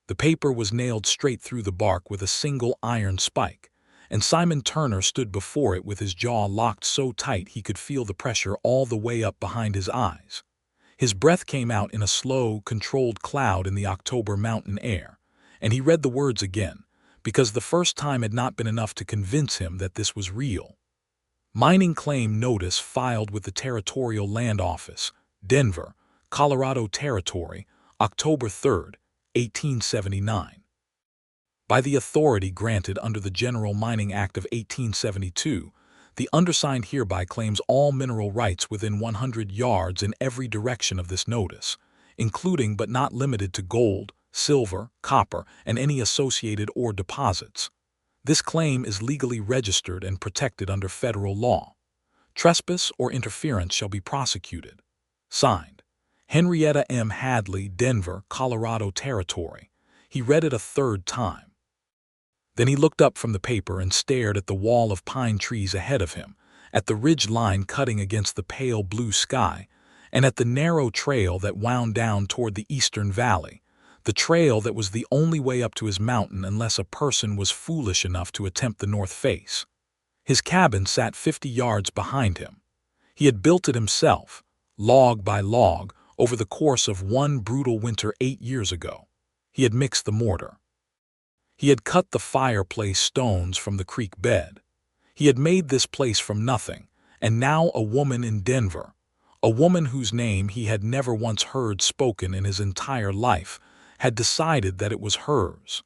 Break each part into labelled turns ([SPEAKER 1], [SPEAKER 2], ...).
[SPEAKER 1] The paper was nailed straight through the bark with a single iron spike, and Simon Turner stood before it with his jaw locked so tight he could feel the pressure all the way up behind his eyes. His breath came out in a slow, controlled cloud in the October mountain air, and he read the words again, because the first time had not been enough to convince him that this was real. Mining claim notice filed with the Territorial Land Office, Denver, Colorado Territory, October 3, 1879. By the authority granted under the General Mining Act of 1872, the undersigned hereby claims all mineral rights within 100 yards in every direction of this notice, including but not limited to gold, silver, copper, and any associated ore deposits. This claim is legally registered and protected under federal law. Trespass or interference shall be prosecuted. Signed, Henrietta M. Hadley, Denver, Colorado Territory. He read it a third time. Then he looked up from the paper and stared at the wall of pine trees ahead of him, at the ridge line cutting against the pale blue sky, and at the narrow trail that wound down toward the eastern valley, the trail that was the only way up to his mountain unless a person was foolish enough to attempt the north face. His cabin sat 50 yards behind him. He had built it himself, log by log, over the course of one brutal winter 8 years ago. He had mixed the mortar. He had cut the fireplace stones from the creek bed. He had made this place from nothing, and now a woman in Denver, a woman whose name he had never once heard spoken in his entire life, had decided that it was hers.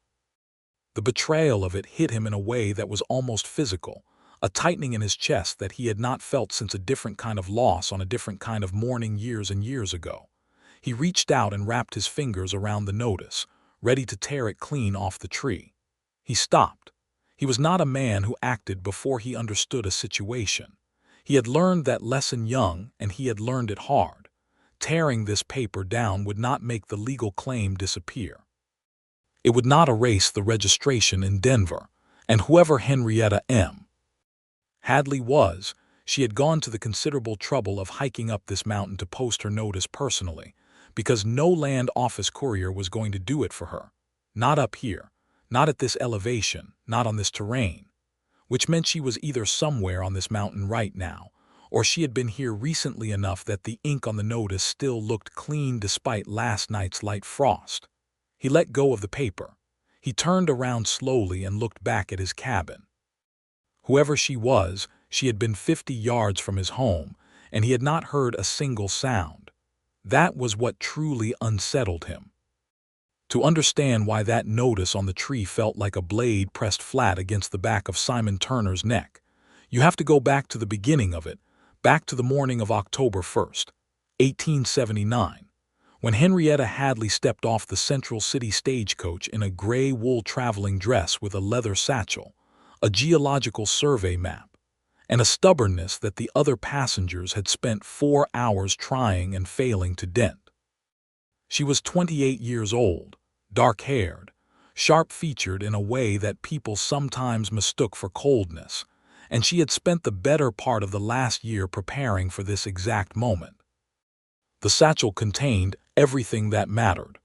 [SPEAKER 1] The betrayal of it hit him in a way that was almost physical, a tightening in his chest that he had not felt since a different kind of loss on a different kind of mourning years and years ago. He reached out and wrapped his fingers around the notice, ready to tear it clean off the tree. He stopped. He was not a man who acted before he understood a situation. He had learned that lesson young, and he had learned it hard. Tearing this paper down would not make the legal claim disappear. It would not erase the registration in Denver, and whoever Henrietta M. Hadley was, she had gone to the considerable trouble of hiking up this mountain to post her notice personally, because no land office courier was going to do it for her. Not up here, not at this elevation, not on this terrain. Which meant she was either somewhere on this mountain right now, or she had been here recently enough that the ink on the notice still looked clean despite last night's light frost. He let go of the paper. He turned around slowly and looked back at his cabin. Whoever she was, she had been 50 yards from his home, and he had not heard a single sound. That was what truly unsettled him. To understand why that notice on the tree felt like a blade pressed flat against the back of Simon Turner's neck, you have to go back to the beginning of it, back to the morning of October 1st, 1879, when Henrietta Hadley stepped off the Central City stagecoach in a gray wool traveling dress with a leather satchel, a geological survey map, and a stubbornness that the other passengers had spent 4 hours trying and failing to dent. She was 28 years old, dark-haired, sharp-featured in a way that people sometimes mistook for coldness, and she had spent the better part of the last year preparing for this exact moment. The satchel contained everything that mattered.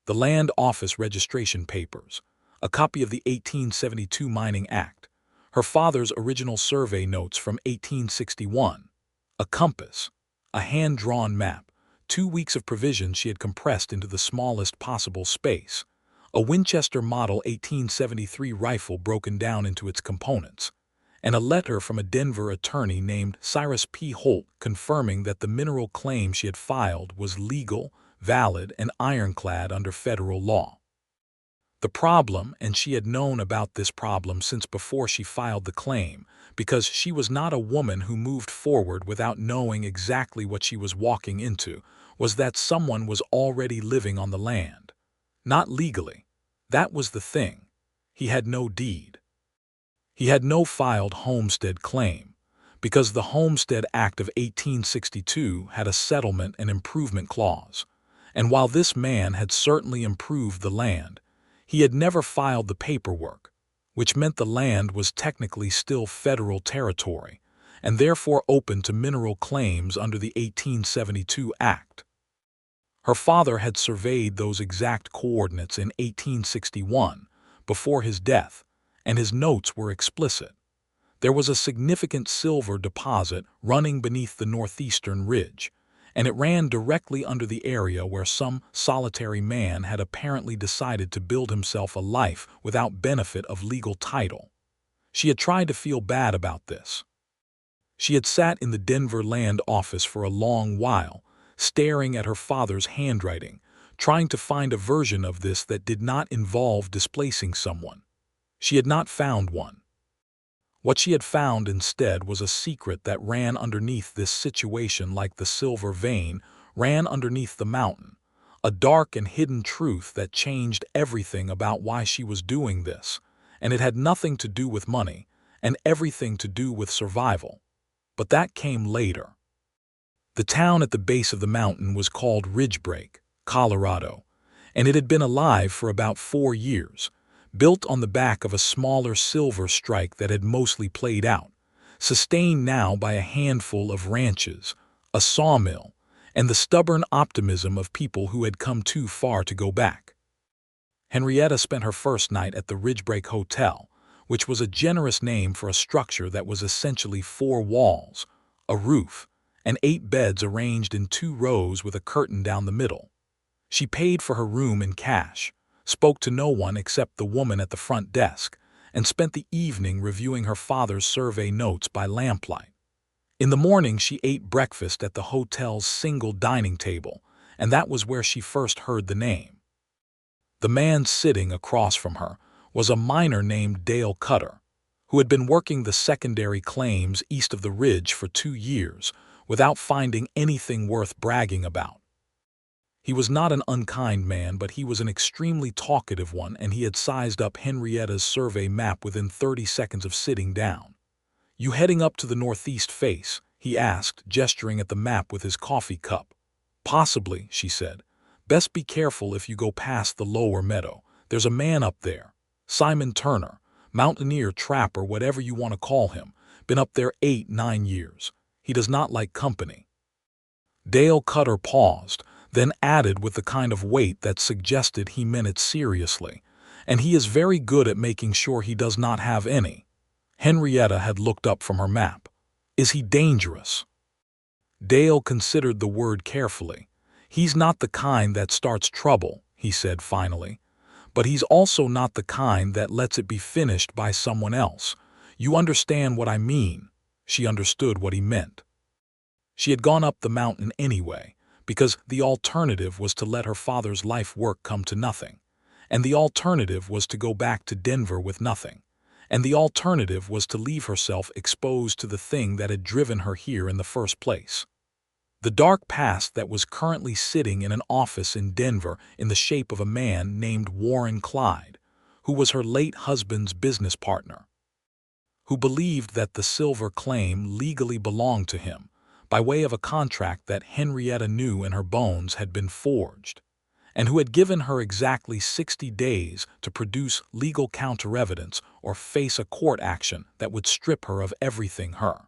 [SPEAKER 1] The Land Office registration papers, a copy of the 1872 Mining Act, her father's original survey notes from 1861, a compass, a hand-drawn map, 2 weeks of provisions she had compressed into the smallest possible space, a Winchester Model 1873 rifle broken down into its components, and a letter from a Denver attorney named Cyrus P. Holt confirming that the mineral claim she had filed was legal, valid, and ironclad under federal law. The problem, and she had known about this problem since before she filed the claim, because she was not a woman who moved forward without knowing exactly what she was walking into, was that someone was already living on the land. Not legally. That was the thing. He had no deed. He had no filed homestead claim, because the Homestead Act of 1862 had a settlement and improvement clause, and while this man had certainly improved the land, he had never filed the paperwork, which meant the land was technically still federal territory, and therefore open to mineral claims under the 1872 Act. Her father had surveyed those exact coordinates in 1861, before his death, and his notes were explicit. There was a significant silver deposit running beneath the northeastern ridge, and it ran directly under the area where some solitary man had apparently decided to build himself a life without benefit of legal title. She had tried to feel bad about this. She had sat in the Denver land office for a long while, staring at her father's handwriting, trying to find a version of this that did not involve displacing someone. She had not found one. What she had found instead was a secret that ran underneath this situation like the silver vein ran underneath the mountain, a dark and hidden truth that changed everything about why she was doing this, and it had nothing to do with money and everything to do with survival. But that came later. The town at the base of the mountain was called Ridgebreak, Colorado, and it had been alive for about 4 years, built on the back of a smaller silver strike that had mostly played out, sustained now by a handful of ranches, a sawmill, and the stubborn optimism of people who had come too far to go back. Henrietta spent her first night at the Ridgebreak Hotel, which was a generous name for a structure that was essentially 4 walls, a roof, and 8 beds arranged in 2 rows with a curtain down the middle. She paid for her room in cash, spoke to no one except the woman at the front desk, and spent the evening reviewing her father's survey notes by lamplight. In the morning she ate breakfast at the hotel's single dining table, and that was where she first heard the name. The man sitting across from her was a miner named Dale Cutter, who had been working the secondary claims east of the ridge for 2 years without finding anything worth bragging about. He was not an unkind man, but he was an extremely talkative one, and he had sized up Henrietta's survey map within 30 seconds of sitting down. "You heading up to the northeast face?" he asked, gesturing at the map with his coffee cup. "Possibly," she said. "Best be careful if you go past the lower meadow. There's a man up there. Simon Turner, mountaineer, trapper, whatever you want to call him, been up there 8-9 years. He does not like company." Dale Cutter paused, then added with the kind of weight that suggested he meant it seriously, "And he is very good at making sure he does not have any." Henrietta had looked up from her map. "Is he dangerous?" Dale considered the word carefully. "He's not the kind that starts trouble," he said finally. "But he's also not the kind that lets it be finished by someone else. You understand what I mean?" She understood what he meant. She had gone up the mountain anyway, because the alternative was to let her father's life work come to nothing, and the alternative was to go back to Denver with nothing, and the alternative was to leave herself exposed to the thing that had driven her here in the first place. The dark past that was currently sitting in an office in Denver in the shape of a man named Warren Clyde, who was her late husband's business partner, who believed that the silver claim legally belonged to him, by way of a contract that Henrietta knew in her bones had been forged, and who had given her exactly 60 days to produce legal counter-evidence or face a court action that would strip her of everything her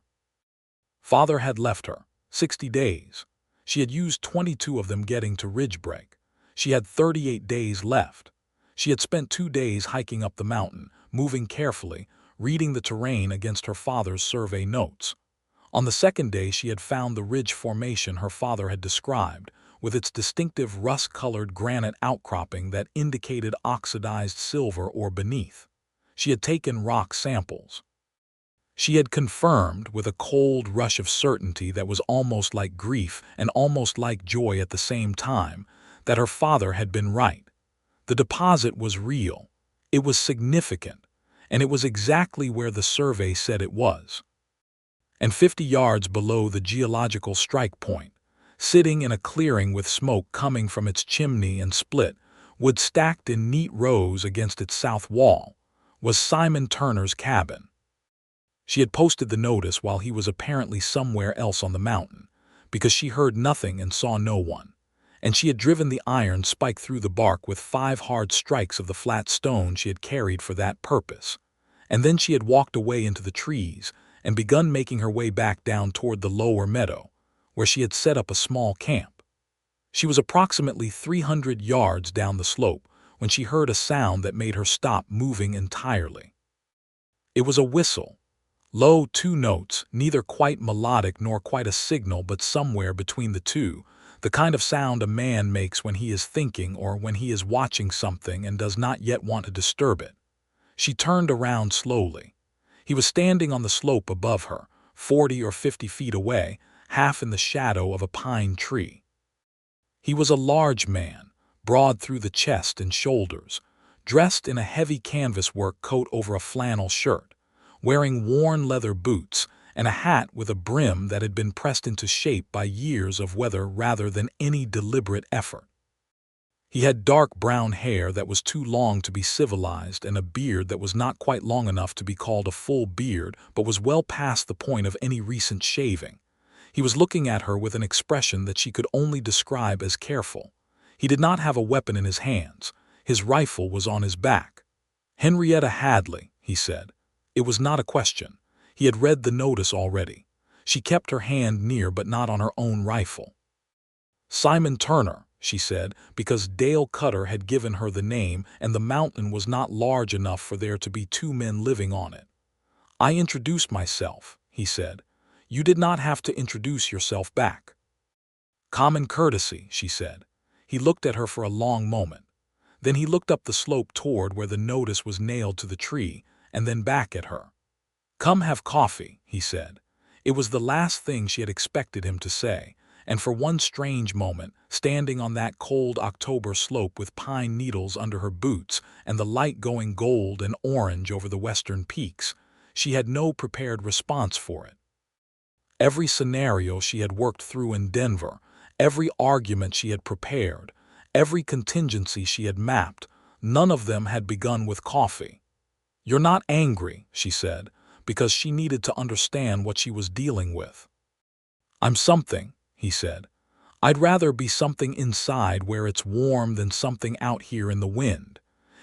[SPEAKER 1] father had left her. 60 days. She had used 22 of them getting to Ridgebreak. She had 38 days left. She had spent 2 days hiking up the mountain, moving carefully, reading the terrain against her father's survey notes. On the second day she had found the ridge formation her father had described, with its distinctive rust-colored granite outcropping that indicated oxidized silver or beneath. She had taken rock samples. She had confirmed, with a cold rush of certainty that was almost like grief and almost like joy at the same time, that her father had been right. The deposit was real, it was significant, and it was exactly where the survey said it was. And 50 yards below the geological strike point, sitting in a clearing with smoke coming from its chimney and split, wood stacked in neat rows against its south wall, was Simon Turner's cabin. She had posted the notice while he was apparently somewhere else on the mountain, because she heard nothing and saw no one, and she had driven the iron spike through the bark with 5 hard strikes of the flat stone she had carried for that purpose, and then she had walked away into the trees and begun making her way back down toward the lower meadow, where she had set up a small camp. She was approximately 300 yards down the slope when she heard a sound that made her stop moving entirely. It was a whistle. Low 2 notes, neither quite melodic nor quite a signal but somewhere between the two, the kind of sound a man makes when he is thinking or when he is watching something and does not yet want to disturb it. She turned around slowly. He was standing on the slope above her, 40 or 50 feet away, half in the shadow of a pine tree. He was a large man, broad through the chest and shoulders, dressed in a heavy canvas work coat over a flannel shirt, wearing worn leather boots and a hat with a brim that had been pressed into shape by years of weather rather than any deliberate effort. He had dark brown hair that was too long to be civilized and a beard that was not quite long enough to be called a full beard but was well past the point of any recent shaving. He was looking at her with an expression that she could only describe as careful. He did not have a weapon in his hands. His rifle was on his back. "Henrietta Hadley," he said. It was not a question. He had read the notice already. She kept her hand near but not on her own rifle. "Simon Turner," she said, because Dale Cutter had given her the name and the mountain was not large enough for there to be 2 men living on it. "I introduced myself," he said. "You did not have to introduce yourself back." "Common courtesy," she said. He looked at her for a long moment. Then he looked up the slope toward where the notice was nailed to the tree, and then back at her. "Come have coffee," he said. It was the last thing she had expected him to say, and for one strange moment, standing on that cold October slope with pine needles under her boots and the light going gold and orange over the western peaks, she had no prepared response for it. Every scenario she had worked through in Denver, every argument she had prepared, every contingency she had mapped, none of them had begun with coffee. "You're not angry," she said, because she needed to understand what she was dealing with. "I'm something," he said. "I'd rather be something inside where it's warm than something out here in the wind."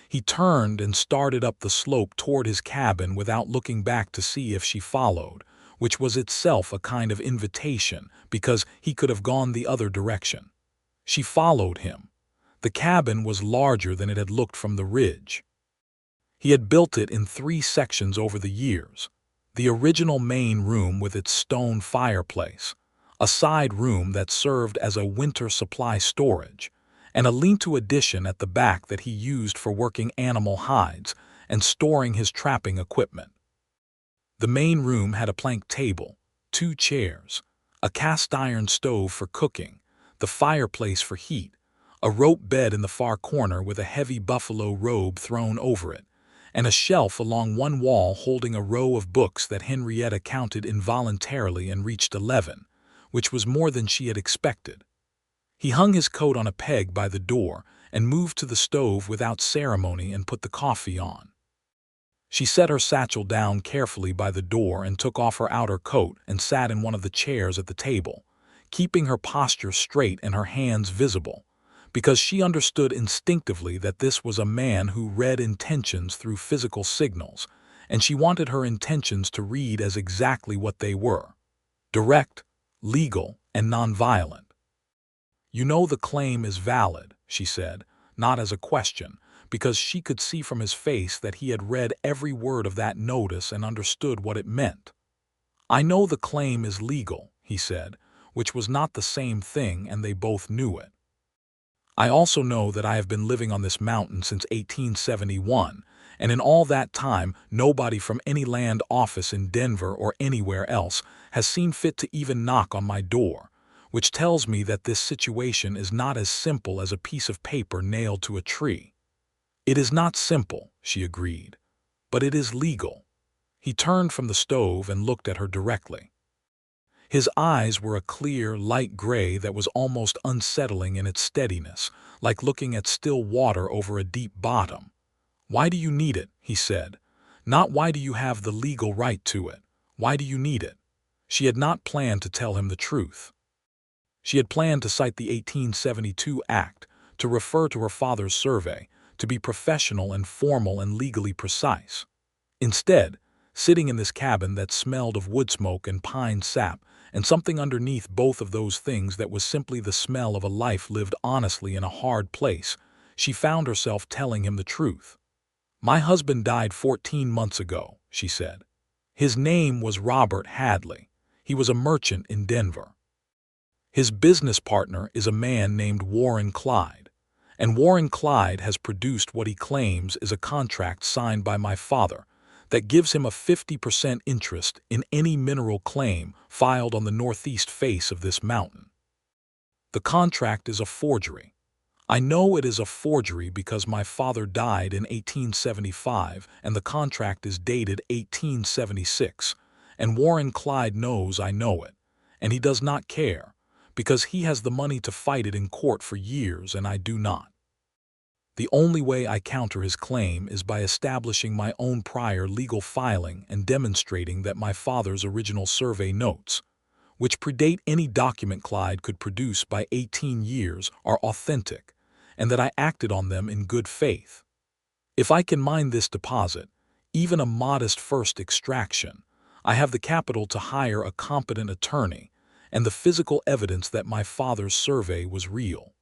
[SPEAKER 1] He turned and started up the slope toward his cabin without looking back to see if she followed, which was itself a kind of invitation because he could have gone the other direction. She followed him. The cabin was larger than it had looked from the ridge. He had built it in 3 sections over the years. The original main room with its stone fireplace, a side room that served as a winter supply storage, and a lean-to addition at the back that he used for working animal hides and storing his trapping equipment. The main room had a plank table, 2 chairs, a cast-iron stove for cooking, the fireplace for heat, a rope bed in the far corner with a heavy buffalo robe thrown over it, and a shelf along one wall holding a row of books that Henrietta counted involuntarily and reached 11, which was more than she had expected. He hung his coat on a peg by the door and moved to the stove without ceremony and put the coffee on. She set her satchel down carefully by the door and took off her outer coat and sat in one of the chairs at the table, keeping her posture straight and her hands visible, because she understood instinctively that this was a man who read intentions through physical signals, and she wanted her intentions to read as exactly what they were: direct, legal, and nonviolent. "You know the claim is valid," she said, not as a question, because she could see from his face that he had read every word of that notice and understood what it meant. "I know the claim is legal," he said, which was not the same thing, and they both knew it. "I also know that I have been living on this mountain since 1871, and in all that time nobody from any land office in Denver or anywhere else has seen fit to even knock on my door, which tells me that this situation is not as simple as a piece of paper nailed to a tree." "It is not simple," she agreed, "but it is legal." He turned from the stove and looked at her directly. His eyes were a clear, light gray that was almost unsettling in its steadiness, like looking at still water over a deep bottom. "Why do you need it?" he said. "Not why do you have the legal right to it. Why do you need it?" She had not planned to tell him the truth. She had planned to cite the 1872 Act, to refer to her father's survey, to be professional and formal and legally precise. Instead, sitting in this cabin that smelled of wood smoke and pine sap, and something underneath both of those things that was simply the smell of a life lived honestly in a hard place, she found herself telling him the truth. "My husband died 14 months ago," she said. "His name was Robert Hadley. He was a merchant in Denver. His business partner is a man named Warren Clyde, and Warren Clyde has produced what he claims is a contract signed by my father that gives him a 50% interest in any mineral claim filed on the northeast face of this mountain. The contract is a forgery. I know it is a forgery because my father died in 1875 and the contract is dated 1876, and Warren Clyde knows I know it, and he does not care, because he has the money to fight it in court for years and I do not. The only way I counter his claim is by establishing my own prior legal filing and demonstrating that my father's original survey notes, which predate any document Clyde could produce by 18 years, are authentic, and that I acted on them in good faith. If I can mine this deposit, even a modest first extraction, I have the capital to hire a competent attorney and the physical evidence that my father's survey was real.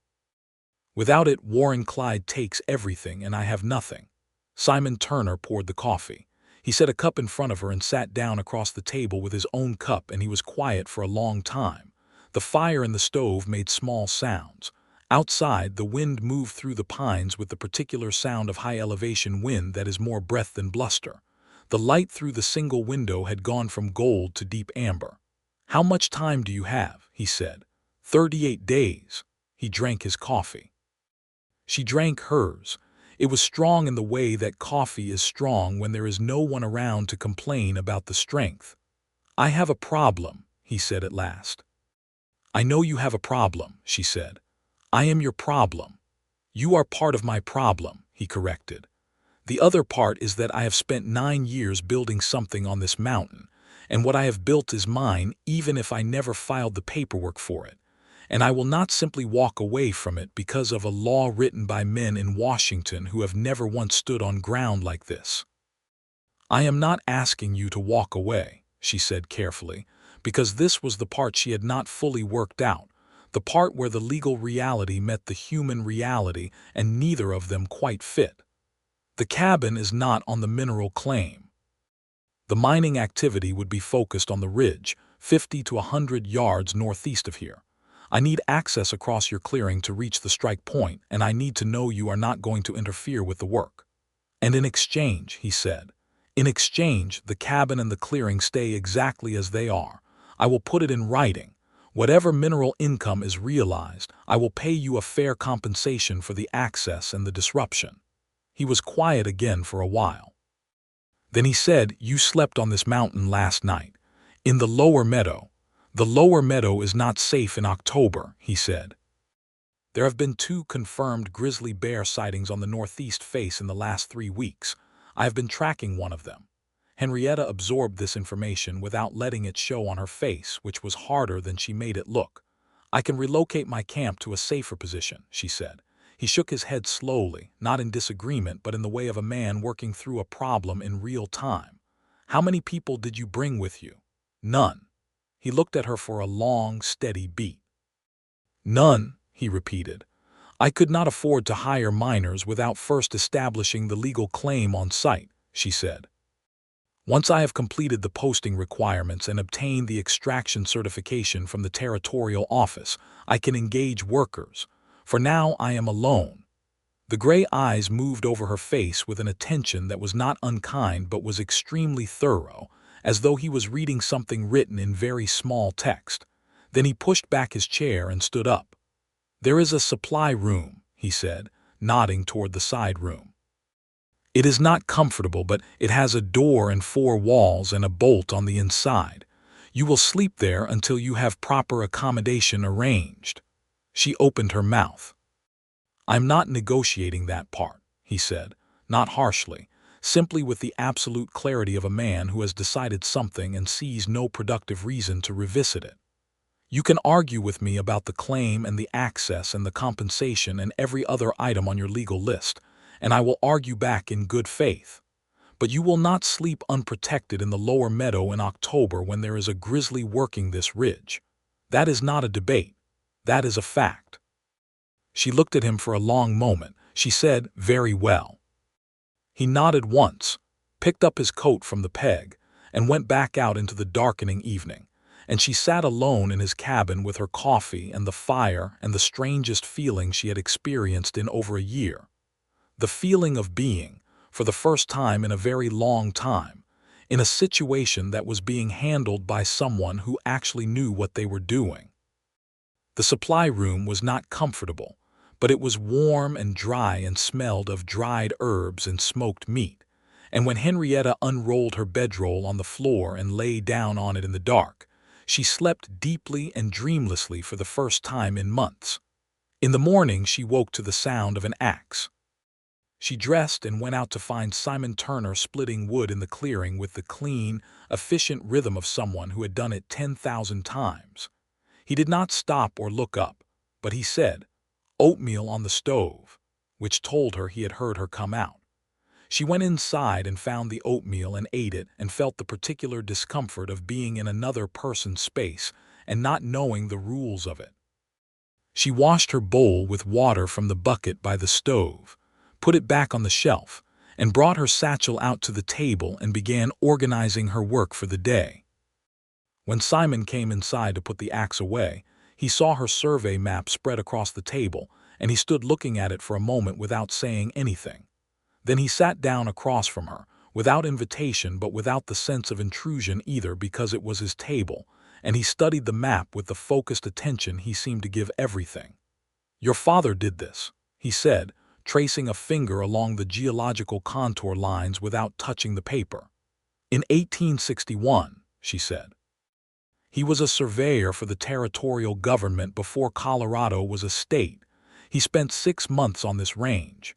[SPEAKER 1] Without it, Warren Clyde takes everything and I have nothing." Simon Turner poured the coffee. He set a cup in front of her and sat down across the table with his own cup, and he was quiet for a long time. The fire in the stove made small sounds. Outside, the wind moved through the pines with the particular sound of high-elevation wind that is more breath than bluster. The light through the single window had gone from gold to deep amber. "How much time do you have?" he said. 38 days. He drank his coffee. She drank hers. It was strong in the way that coffee is strong when there is no one around to complain about the strength. "I have a problem," he said at last. "I know you have a problem," she said. "I am your problem." "You are part of my problem," he corrected. "The other part is that I have spent 9 years building something on this mountain, and what I have built is mine even if I never filed the paperwork for it. And I will not simply walk away from it because of a law written by men in Washington who have never once stood on ground like this." "I am not asking you to walk away," she said carefully, because this was the part she had not fully worked out, the part where the legal reality met the human reality and neither of them quite fit. "The cabin is not on the mineral claim. The mining activity would be focused on the ridge, 50 to 100 yards northeast of here. I need access across your clearing to reach the strike point, and I need to know you are not going to interfere with the work. And in exchange," he said, "in exchange, the cabin and the clearing stay exactly as they are. I will put it in writing. Whatever mineral income is realized, I will pay you a fair compensation for the access and the disruption." He was quiet again for a while. Then he said, "You slept on this mountain last night, in the lower meadow. The lower meadow is not safe in October," he said. "There have been 2 confirmed grizzly bear sightings on the northeast face in the last 3 weeks. I have been tracking one of them." Henrietta absorbed this information without letting it show on her face, which was harder than she made it look. "I can relocate my camp to a safer position," she said. He shook his head slowly, not in disagreement but in the way of a man working through a problem in real time. "How many people did you bring with you?" "None." He looked at her for a long, steady beat. "None," he repeated. "I could not afford to hire miners without first establishing the legal claim on site," she said. "Once I have completed the posting requirements and obtained the extraction certification from the territorial office, I can engage workers. For now I am alone." The gray eyes moved over her face with an attention that was not unkind but was extremely thorough, as though he was reading something written in very small text. Then he pushed back his chair and stood up. "There is a supply room," he said, nodding toward the side room. "It is not comfortable, but it has a door and 4 walls and a bolt on the inside. You will sleep there until you have proper accommodation arranged." She opened her mouth. "I'm not negotiating that part," he said, not harshly, simply with the absolute clarity of a man who has decided something and sees no productive reason to revisit it. "You can argue with me about the claim and the access and the compensation and every other item on your legal list, and I will argue back in good faith. But you will not sleep unprotected in the lower meadow in October when there is a grizzly working this ridge. That is not a debate. That is a fact." She looked at him for a long moment. She said, "Very well." He nodded once, picked up his coat from the peg, and went back out into the darkening evening, and she sat alone in his cabin with her coffee and the fire and the strangest feeling she had experienced in over a year. The feeling of being, for the first time in a very long time, in a situation that was being handled by someone who actually knew what they were doing. The supply room was not comfortable, but it was warm and dry and smelled of dried herbs and smoked meat, and when Henrietta unrolled her bedroll on the floor and lay down on it in the dark, she slept deeply and dreamlessly for the first time in months. In the morning she woke to the sound of an axe. She dressed and went out to find Simon Turner splitting wood in the clearing with the clean, efficient rhythm of someone who had done it 10,000 times. He did not stop or look up, but he said, "Oatmeal on the stove," which told her he had heard her come out. She went inside and found the oatmeal and ate it and felt the particular discomfort of being in another person's space and not knowing the rules of it. She washed her bowl with water from the bucket by the stove, put it back on the shelf, and brought her satchel out to the table and began organizing her work for the day. When Simon came inside to put the axe away, he saw her survey map spread across the table, and he stood looking at it for a moment without saying anything. Then he sat down across from her, without invitation but without the sense of intrusion either because it was his table, and he studied the map with the focused attention he seemed to give everything. "Your father did this," he said, tracing a finger along the geological contour lines without touching the paper. "In 1861, she said. "He was a surveyor for the territorial government before Colorado was a state. He spent 6 months on this range.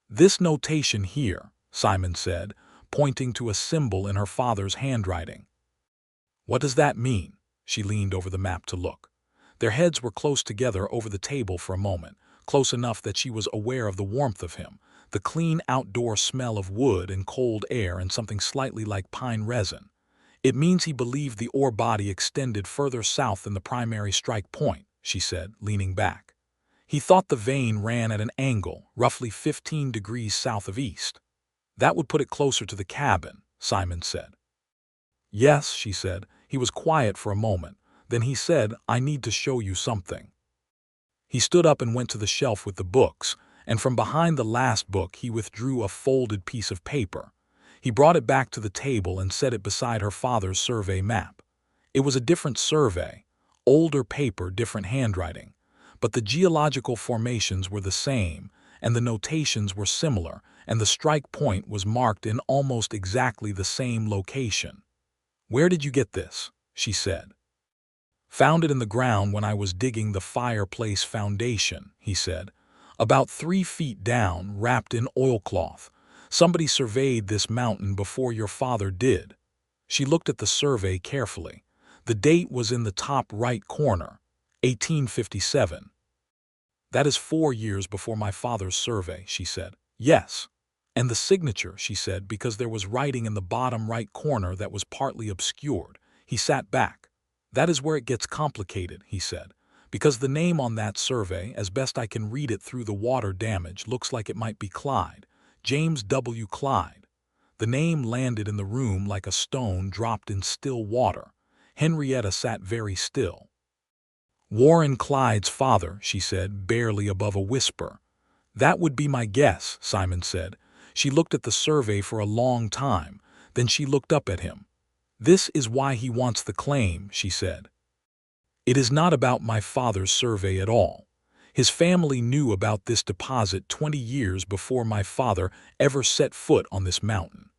[SPEAKER 1] This notation here," Simon said, pointing to a symbol in her father's handwriting. "What does that mean?" She leaned over the map to look. Their heads were close together over the table for a moment, close enough that she was aware of the warmth of him, the clean outdoor smell of wood and cold air and something slightly like pine resin. "It means he believed the ore body extended further south than the primary strike point," she said, leaning back. "He thought the vein ran at an angle, roughly 15 degrees south of east. That would put it closer to the cabin," Simon said. "Yes," she said. He was quiet for a moment. Then he said, "I need to show you something." He stood up and went to the shelf with the books, and from behind the last book he withdrew a folded piece of paper. He brought it back to the table and set it beside her father's survey map. It was a different survey, older paper, different handwriting, but the geological formations were the same, and the notations were similar, and the strike point was marked in almost exactly the same location. "Where did you get this?" she said. "Found it in the ground when I was digging the fireplace foundation," he said. "About 3 feet down, wrapped in oilcloth. Somebody surveyed this mountain before your father did." She looked at the survey carefully. The date was in the top right corner, 1857. "That is 4 years before my father's survey," she said. "Yes. And the signature," she said, because there was writing in the bottom right corner that was partly obscured. He sat back. "That is where it gets complicated," he said, "because the name on that survey, as best I can read it through the water damage, looks like it might be Clyde. James W. Clyde." The name landed in the room like a stone dropped in still water. Henrietta sat very still. "Warren Clyde's father," she said, barely above a whisper. "That would be my guess," Simon said. She looked at the survey for a long time, then she looked up at him. "This is why he wants the claim," she said. "It is not about my father's survey at all. His family knew about this deposit 20 years before my father ever set foot on this mountain.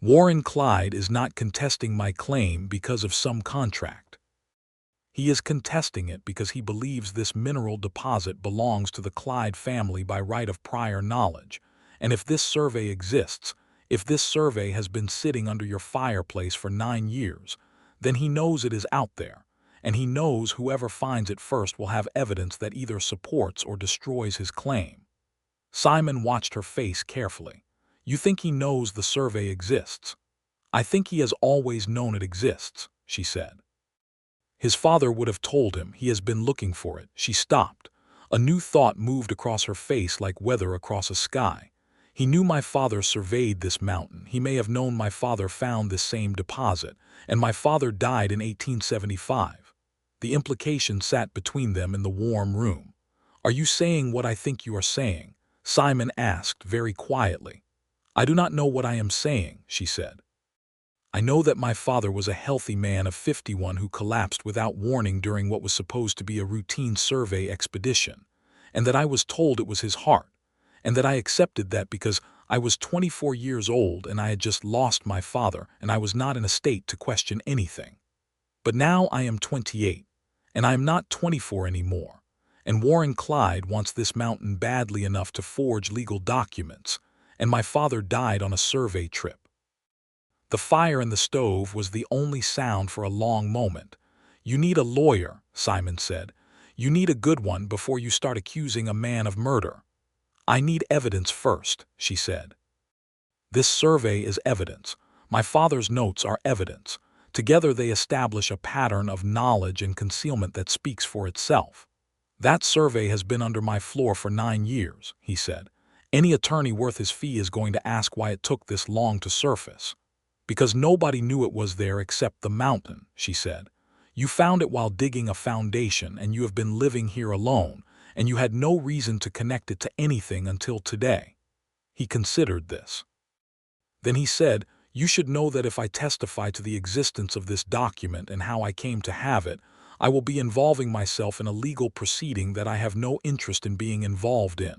[SPEAKER 1] Warren Clyde is not contesting my claim because of some contract. He is contesting it because he believes this mineral deposit belongs to the Clyde family by right of prior knowledge, and if this survey exists, if this survey has been sitting under your fireplace for 9 years, then he knows it is out there. And he knows whoever finds it first will have evidence that either supports or destroys his claim." Simon watched her face carefully. You think he knows the survey exists? I think he has always known it exists, she said. His father would have told him he has been looking for it. She stopped. A new thought moved across her face like weather across a sky. He knew my father surveyed this mountain. He may have known my father found this same deposit, and my father died in 1875. The implication sat between them in the warm room. Are you saying what I think you are saying? Simon asked very quietly. I do not know what I am saying, she said. I know that my father was a healthy man of 51 who collapsed without warning during what was supposed to be a routine survey expedition, and that I was told it was his heart, and that I accepted that because I was 24 years old and I had just lost my father and I was not in a state to question anything. But now I am 28, and I am not 24 anymore, and Warren Clyde wants this mountain badly enough to forge legal documents, and my father died on a survey trip. The fire in the stove was the only sound for a long moment. You need a lawyer, Simon said. You need a good one before you start accusing a man of murder. I need evidence first, she said. This survey is evidence. My father's notes are evidence. Together they establish a pattern of knowledge and concealment that speaks for itself. That survey has been under my floor for 9 years, he said. Any attorney worth his fee is going to ask why it took this long to surface. Because nobody knew it was there except the mountain, she said. You found it while digging a foundation, and you have been living here alone, and you had no reason to connect it to anything until today. He considered this. Then he said, you should know that if I testify to the existence of this document and how I came to have it, I will be involving myself in a legal proceeding that I have no interest in being involved in.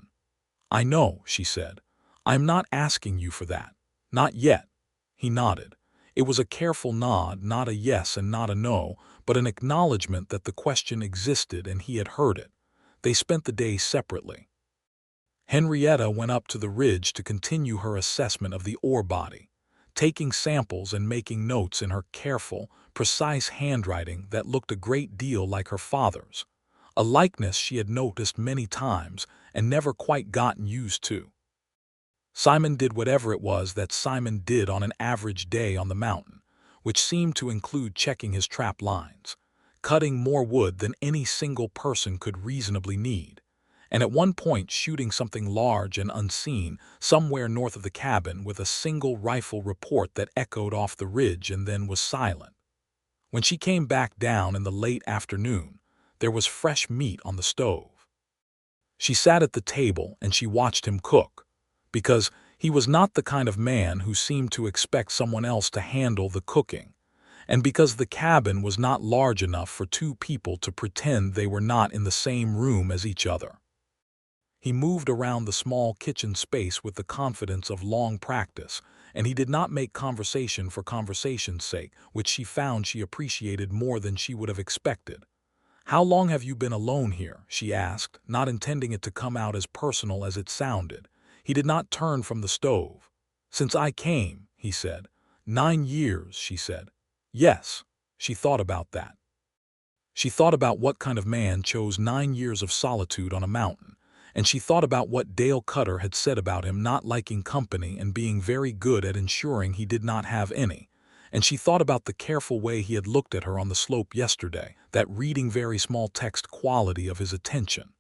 [SPEAKER 1] I know, she said. I'm not asking you for that. Not yet. He nodded. It was a careful nod, not a yes and not a no, but an acknowledgement that the question existed and he had heard it. They spent the day separately. Henrietta went up to the ridge to continue her assessment of the ore body, taking samples and making notes in her careful, precise handwriting that looked a great deal like her father's, a likeness she had noticed many times and never quite gotten used to. Simon did whatever it was that Simon did on an average day on the mountain, which seemed to include checking his trap lines, cutting more wood than any single person could reasonably need, and at one point shooting something large and unseen somewhere north of the cabin with a single rifle report that echoed off the ridge and then was silent. When she came back down in the late afternoon, there was fresh meat on the stove. She sat at the table and she watched him cook, because he was not the kind of man who seemed to expect someone else to handle the cooking, and because the cabin was not large enough for two people to pretend they were not in the same room as each other. He moved around the small kitchen space with the confidence of long practice, and he did not make conversation for conversation's sake, which she found she appreciated more than she would have expected. How long have you been alone here? She asked, not intending it to come out as personal as it sounded. He did not turn from the stove. Since I came, he said. 9 years, she said. Yes, she thought about that. She thought about what kind of man chose 9 years of solitude on a mountain, and she thought about what Dale Cutter had said about him not liking company and being very good at ensuring he did not have any, and she thought about the careful way he had looked at her on the slope yesterday, that reading very small text quality of his attention.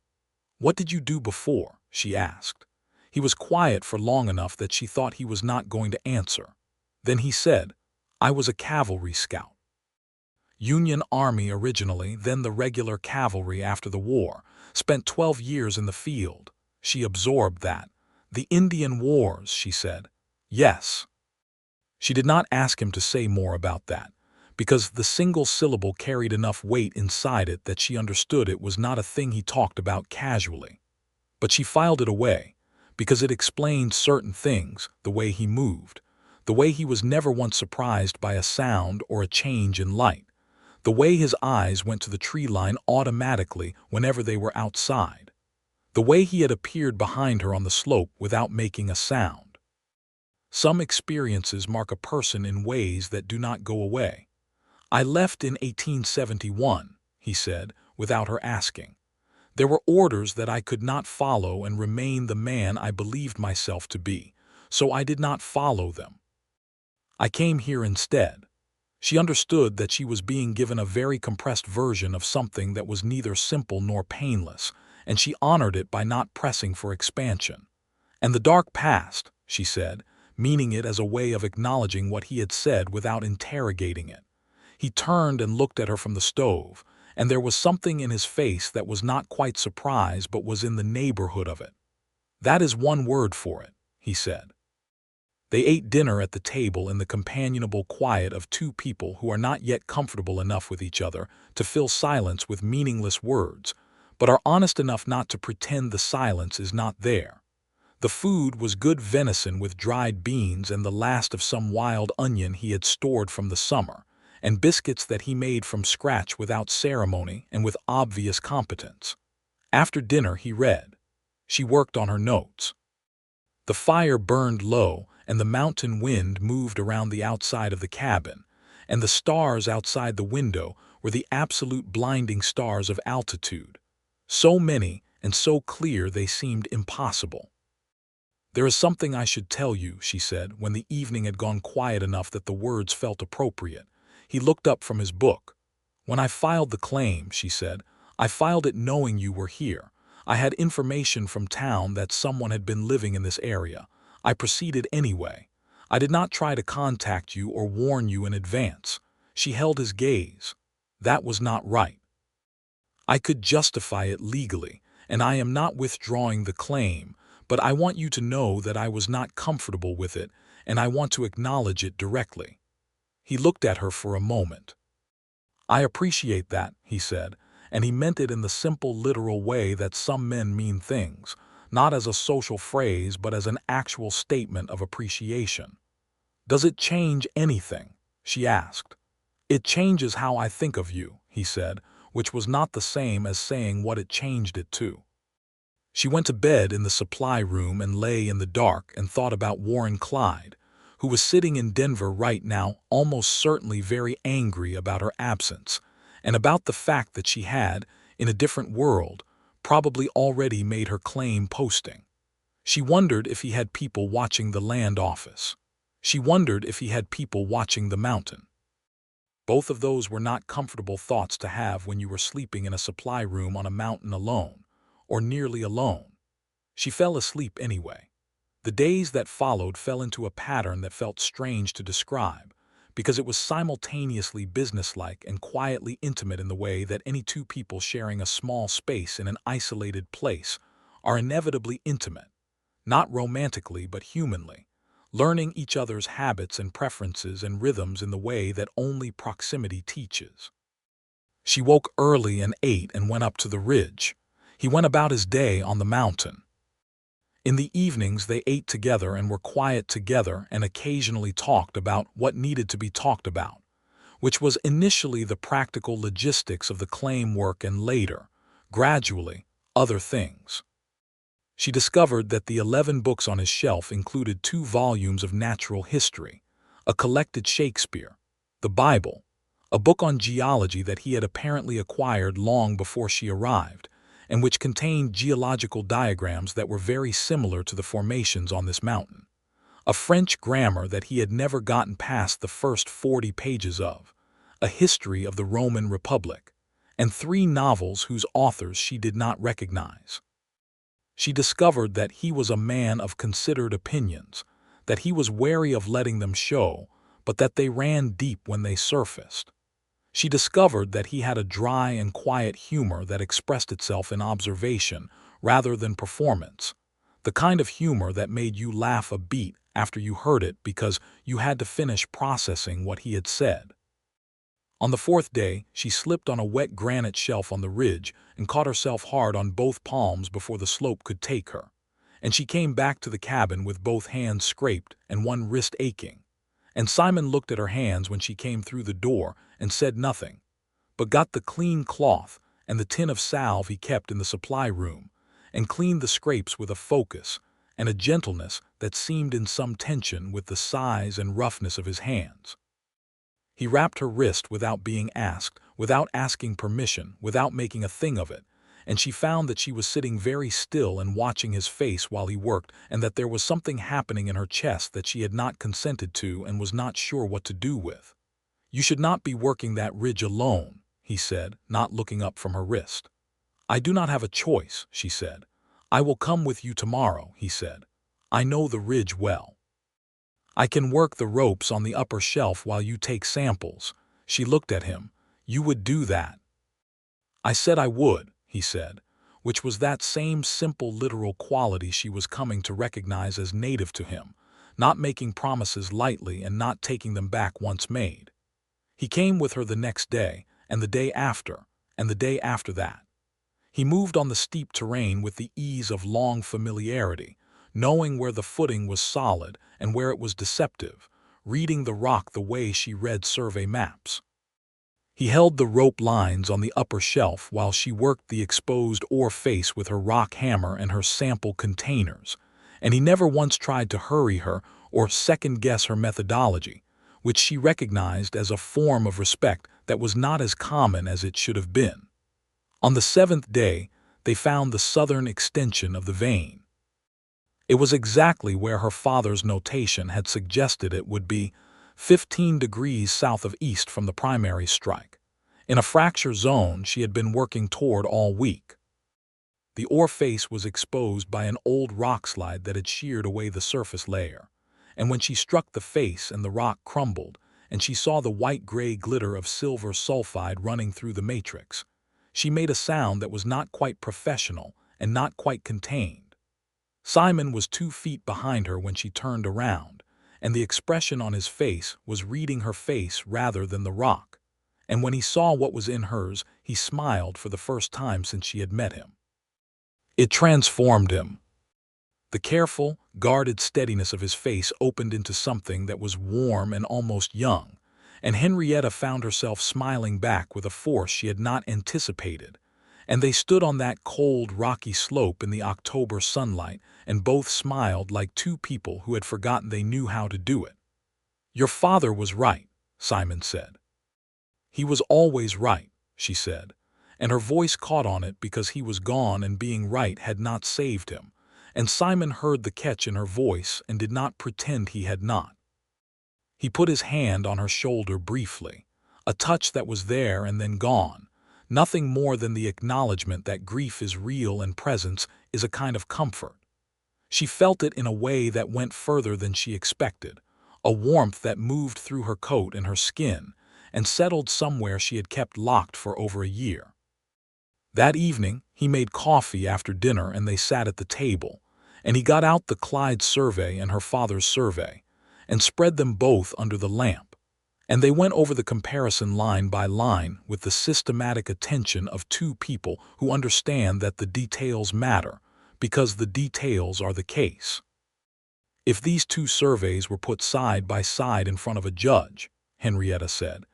[SPEAKER 1] What did you do before? She asked. He was quiet for long enough that she thought he was not going to answer. Then he said, I was a cavalry scout. Union Army originally, then the regular cavalry after the war. Spent 12 years in the field. She absorbed that. The Indian Wars, she said. Yes. She did not ask him to say more about that, because the single syllable carried enough weight inside it that she understood it was not a thing he talked about casually. But she filed it away, because it explained certain things, the way he moved, the way he was never once surprised by a sound or a change in light, the way his eyes went to the tree line automatically whenever they were outside, the way he had appeared behind her on the slope without making a sound. Some experiences mark a person in ways that do not go away. I left in 1871, he said, without her asking. There were orders that I could not follow and remain the man I believed myself to be, so I did not follow them. I came here instead." She understood that she was being given a very compressed version of something that was neither simple nor painless, and she honored it by not pressing for expansion. "And the dark past," she said, meaning it as a way of acknowledging what he had said without interrogating it. He turned and looked at her from the stove, and there was something in his face that was not quite surprise but was in the neighborhood of it. "That is one word for it," he said. They ate dinner at the table in the companionable quiet of two people who are not yet comfortable enough with each other to fill silence with meaningless words, but are honest enough not to pretend the silence is not there. The food was good venison with dried beans and the last of some wild onion he had stored from the summer, and biscuits that he made from scratch without ceremony and with obvious competence. After dinner he read. She worked on her notes. The fire burned low, and the mountain wind moved around the outside of the cabin, and the stars outside the window were the absolute blinding stars of altitude. So many and so clear they seemed impossible. "There is something I should tell you," she said, when the evening had gone quiet enough that the words felt appropriate. He looked up from his book. "When I filed the claim," she said, "I filed it knowing you were here. I had information from town that someone had been living in this area. I proceeded anyway. I did not try to contact you or warn you in advance." She held his gaze. "That was not right. I could justify it legally, and I am not withdrawing the claim, but I want you to know that I was not comfortable with it, and I want to acknowledge it directly." He looked at her for a moment. "I appreciate that," he said, and he meant it in the simple, literal way that some men mean things, not as a social phrase but as an actual statement of appreciation. "Does it change anything?" she asked. "It changes how I think of you," he said, which was not the same as saying what it changed it to. She went to bed in the supply room and lay in the dark and thought about Warren Clyde, who was sitting in Denver right now, almost certainly very angry about her absence, and about the fact that she had, in a different world, probably already made her claim posting. She wondered if he had people watching the land office. She wondered if he had people watching the mountain. Both of those were not comfortable thoughts to have when you were sleeping in a supply room on a mountain alone, or nearly alone. She fell asleep anyway. The days that followed fell into a pattern that felt strange to describe, because it was simultaneously businesslike and quietly intimate in the way that any two people sharing a small space in an isolated place are inevitably intimate, not romantically but humanly, learning each other's habits and preferences and rhythms in the way that only proximity teaches. She woke early and ate and went up to the ridge. He went about his day on the mountain. In the evenings they ate together and were quiet together and occasionally talked about what needed to be talked about, which was initially the practical logistics of the claim work and later, gradually, other things. She discovered that the 11 books on his shelf included 2 volumes of natural history, a collected Shakespeare, the Bible, a book on geology that he had apparently acquired long before she arrived, and which contained geological diagrams that were very similar to the formations on this mountain, a French grammar that he had never gotten past the first 40 pages of, a history of the Roman Republic, and 3 novels whose authors she did not recognize. She discovered that he was a man of considered opinions, that he was wary of letting them show, but that they ran deep when they surfaced. She discovered that he had a dry and quiet humor that expressed itself in observation rather than performance, the kind of humor that made you laugh a beat after you heard it because you had to finish processing what he had said. On the 4th day, she slipped on a wet granite shelf on the ridge and caught herself hard on both palms before the slope could take her, and she came back to the cabin with both hands scraped and one wrist aching. And Simon looked at her hands when she came through the door and said nothing, but got the clean cloth and the tin of salve he kept in the supply room, and cleaned the scrapes with a focus and a gentleness that seemed in some tension with the size and roughness of his hands. He wrapped her wrist without being asked, without asking permission, without making a thing of it, and she found that she was sitting very still and watching his face while he worked, and that there was something happening in her chest that she had not consented to and was not sure what to do with. "You should not be working that ridge alone," he said, not looking up from her wrist. "I do not have a choice," she said. "I will come with you tomorrow," he said. "I know the ridge well. I can work the ropes on the upper shelf while you take samples." She looked at him. "You would do that?" "I said I would," he said, which was that same simple literal quality she was coming to recognize as native to him, not making promises lightly and not taking them back once made. He came with her the next day, and the day after, and the day after that. He moved on the steep terrain with the ease of long familiarity, knowing where the footing was solid and where it was deceptive, reading the rock the way she read survey maps. He held the rope lines on the upper shelf while she worked the exposed ore face with her rock hammer and her sample containers, and he never once tried to hurry her or second-guess her methodology, which she recognized as a form of respect that was not as common as it should have been. On the 7th day, they found the southern extension of the vein. It was exactly where her father's notation had suggested it would be, 15 degrees south of east from the primary strike, in a fracture zone she had been working toward all week. The ore face was exposed by an old rock slide that had sheared away the surface layer, and when she struck the face and the rock crumbled, and she saw the white-gray glitter of silver sulfide running through the matrix, she made a sound that was not quite professional and not quite contained. Simon was 2 feet behind her when she turned around, and the expression on his face was reading her face rather than the rock, and when he saw what was in hers, he smiled for the first time since she had met him. It transformed him. The careful, guarded steadiness of his face opened into something that was warm and almost young, and Henrietta found herself smiling back with a force she had not anticipated, and they stood on that cold, rocky slope in the October sunlight, and both smiled like 2 people who had forgotten they knew how to do it. "Your father was right," Simon said. "He was always right," she said, and her voice caught on it because he was gone and being right had not saved him, and Simon heard the catch in her voice and did not pretend he had not. He put his hand on her shoulder briefly, a touch that was there and then gone, nothing more than the acknowledgement that grief is real and presence is a kind of comfort. She felt it in a way that went further than she expected, a warmth that moved through her coat and her skin and settled somewhere she had kept locked for over a year. That evening, he made coffee after dinner and they sat at the table, and he got out the Clyde survey and her father's survey, and spread them both under the lamp, and they went over the comparison line by line with the systematic attention of 2 people who understand that the details matter, because the details are the case. "If these 2 surveys were put side by side in front of a judge," Henrietta said,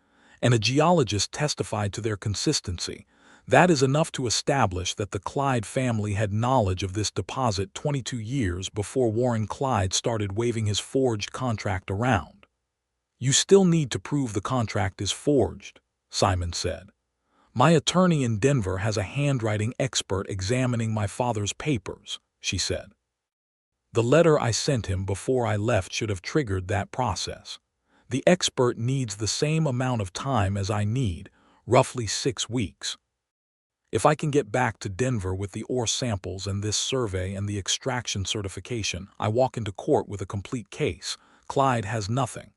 [SPEAKER 1] "and a geologist testified to their consistency, that is enough to establish that the Clyde family had knowledge of this deposit 22 years before Warren Clyde started waving his forged contract around." "You still need to prove the contract is forged," Simon said. "My attorney in Denver has a handwriting expert examining my father's papers," she said. "The letter I sent him before I left should have triggered that process. The expert needs the same amount of time as I need, roughly 6 weeks. If I can get back to Denver with the ore samples and this survey and the extraction certification, I walk into court with a complete case. Clyde has nothing."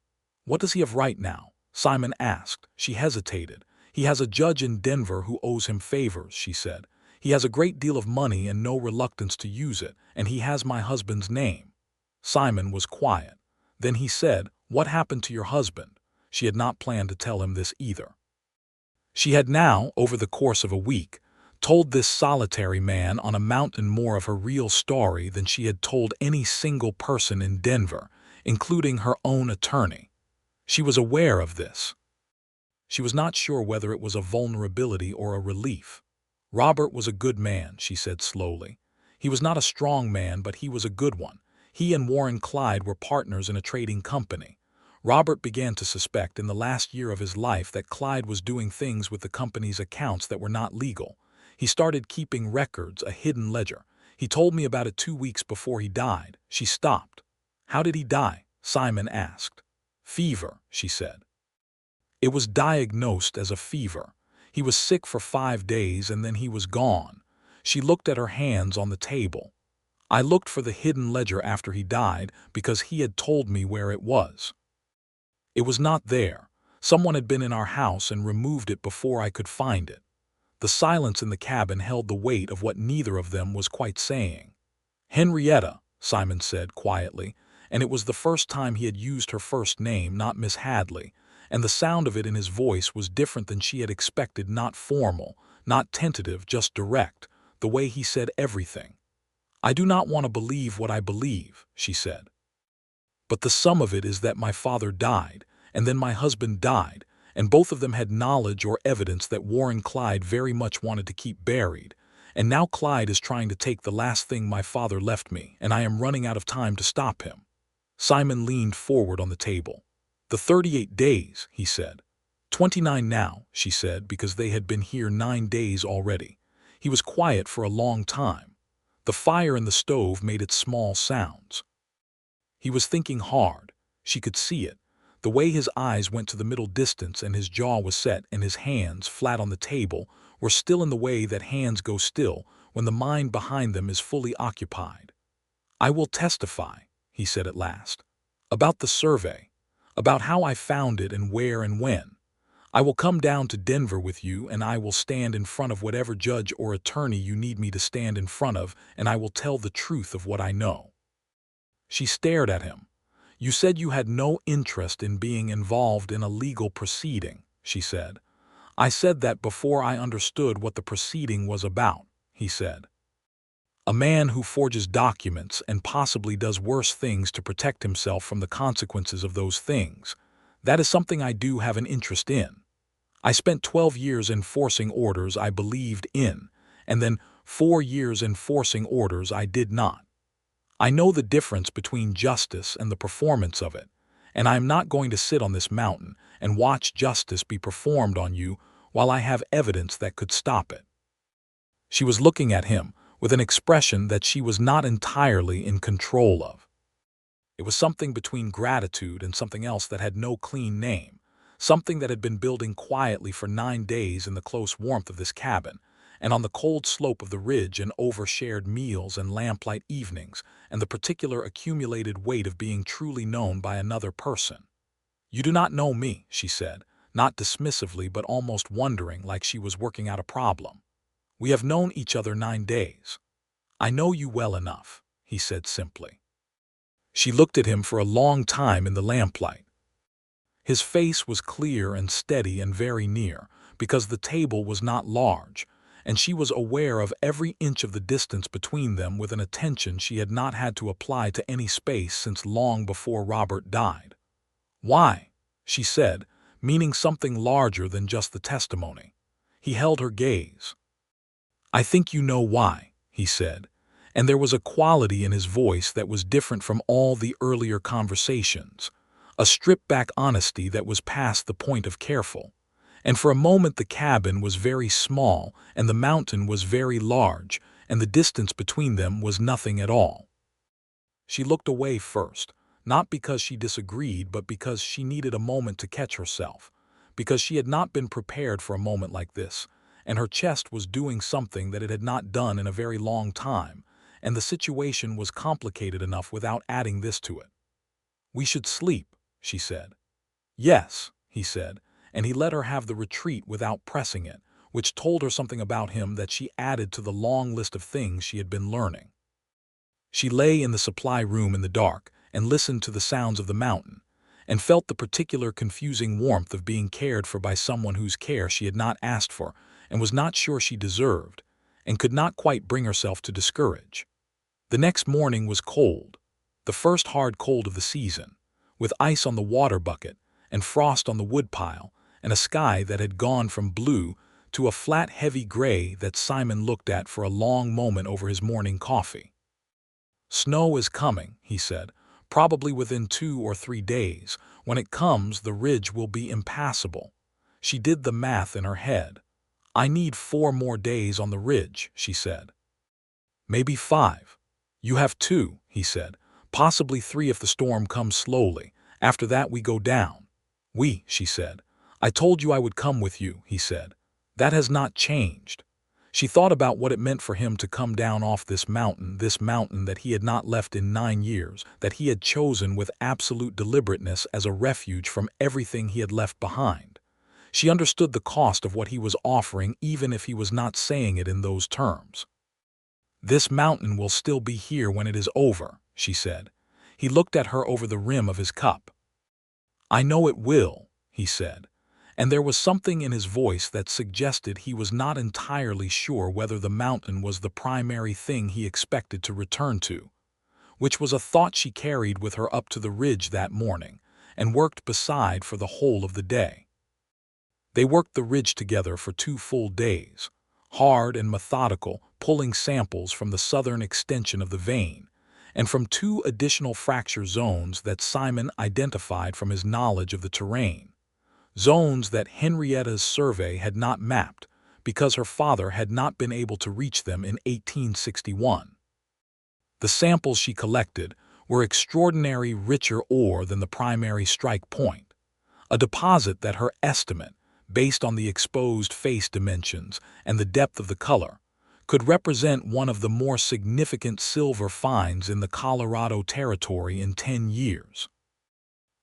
[SPEAKER 1] "What does he have right now?" Simon asked. She hesitated. "He has a judge in Denver who owes him favors," she said. "He has a great deal of money and no reluctance to use it, and he has my husband's name." Simon was quiet. Then he said, "What happened to your husband?" She had not planned to tell him this either. She had now, over the course of a week, told this solitary man on a mountain more of her real story than she had told any single person in Denver, including her own attorney. She was aware of this. She was not sure whether it was a vulnerability or a relief. "Robert was a good man," she said slowly. "He was not a strong man, but he was a good one. He and Warren Clyde were partners in a trading company. Robert began to suspect in the last year of his life that Clyde was doing things with the company's accounts that were not legal. He started keeping records, a hidden ledger. He told me about it 2 weeks before he died. She stopped. How did he die? Simon asked. Fever, she said. It was diagnosed as a fever. He was sick for 5 days and then he was gone. She looked at her hands on the table. I looked for the hidden ledger after he died because he had told me where it was. It was not there. Someone had been in our house and removed it before I could find it. The silence in the cabin held the weight of what neither of them was quite saying. Henrietta, Simon said quietly, and it was the first time he had used her first name, not Miss Hadley, and the sound of it in his voice was different than she had expected, not formal, not tentative, just direct, the way he said everything. I do not want to believe what I believe, she said. But the sum of it is that my father died, and then my husband died, and both of them had knowledge or evidence that Warren Clyde very much wanted to keep buried, and now Clyde is trying to take the last thing my father left me, and I am running out of time to stop him. Simon leaned forward on the table. The 38 days, he said. 29 now, she said, because they had been here 9 days already. He was quiet for a long time. The fire in the stove made its small sounds. He was thinking hard. She could see it. The way his eyes went to the middle distance and his jaw was set and his hands, flat on the table, were still in the way that hands go still when the mind behind them is fully occupied. I will testify, he said at last, about the survey, about how I found it and where and when. I will come down to Denver with you and I will stand in front of whatever judge or attorney you need me to stand in front of, and I will tell the truth of what I know. She stared at him. You said you had no interest in being involved in a legal proceeding, she said. I said that before I understood what the proceeding was about, he said. A man who forges documents and possibly does worse things to protect himself from the consequences of those things. That is something I do have an interest in. I spent 12 years enforcing orders I believed in, and then 4 years enforcing orders I did not. I know the difference between justice and the performance of it, and I am not going to sit on this mountain and watch justice be performed on you while I have evidence that could stop it. She was looking at him with an expression that she was not entirely in control of. It was something between gratitude and something else that had no clean name, something that had been building quietly for 9 days in the close warmth of this cabin, and on the cold slope of the ridge and over shared meals and lamplight evenings, and the particular accumulated weight of being truly known by another person. You do not know me, she said, not dismissively but almost wondering, like she was working out a problem. We have known each other 9 days. I know you well enough, he said simply. She looked at him for a long time in the lamplight. His face was clear and steady and very near, because the table was not large, and she was aware of every inch of the distance between them with an attention she had not had to apply to any space since long before Robert died. Why? She said, meaning something larger than just the testimony. He held her gaze. I think you know why, he said, and there was a quality in his voice that was different from all the earlier conversations, a stripped-back honesty that was past the point of careful. And for a moment the cabin was very small, and the mountain was very large, and the distance between them was nothing at all. She looked away first, not because she disagreed, but because she needed a moment to catch herself, because she had not been prepared for a moment like this, and her chest was doing something that it had not done in a very long time, and the situation was complicated enough without adding this to it. We should sleep, she said. Yes, he said, and he let her have the retreat without pressing it, which told her something about him that she added to the long list of things she had been learning. She lay in the supply room in the dark and listened to the sounds of the mountain, and felt the particular confusing warmth of being cared for by someone whose care she had not asked for and was not sure she deserved, and could not quite bring herself to discourage. The next morning was cold, the first hard cold of the season, with ice on the water bucket and frost on the woodpile, and a sky that had gone from blue to a flat, heavy gray that Simon looked at for a long moment over his morning coffee. Snow is coming, he said, probably within 2 or 3 days. When it comes, the ridge will be impassable. She did the math in her head. I need 4 more days on the ridge, she said. Maybe 5. You have 2, he said. Possibly 3 if the storm comes slowly. After that we go down. We, she said. I told you I would come with you, he said. That has not changed. She thought about what it meant for him to come down off this mountain that he had not left in 9 years, that he had chosen with absolute deliberateness as a refuge from everything he had left behind. She understood the cost of what he was offering even if he was not saying it in those terms. This mountain will still be here when it is over, she said. He looked at her over the rim of his cup. I know it will, he said, and there was something in his voice that suggested he was not entirely sure whether the mountain was the primary thing he expected to return to, which was a thought she carried with her up to the ridge that morning and worked beside for the whole of the day. They worked the ridge together for 2 full days, hard and methodical, pulling samples from the southern extension of the vein and from 2 additional fracture zones that Simon identified from his knowledge of the terrain, zones that Henrietta's survey had not mapped because her father had not been able to reach them in 1861. The samples she collected were extraordinary richer ore than the primary strike point, a deposit that her estimate, based on the exposed face dimensions and the depth of the color, could represent one of the more significant silver finds in the Colorado Territory in 10 years.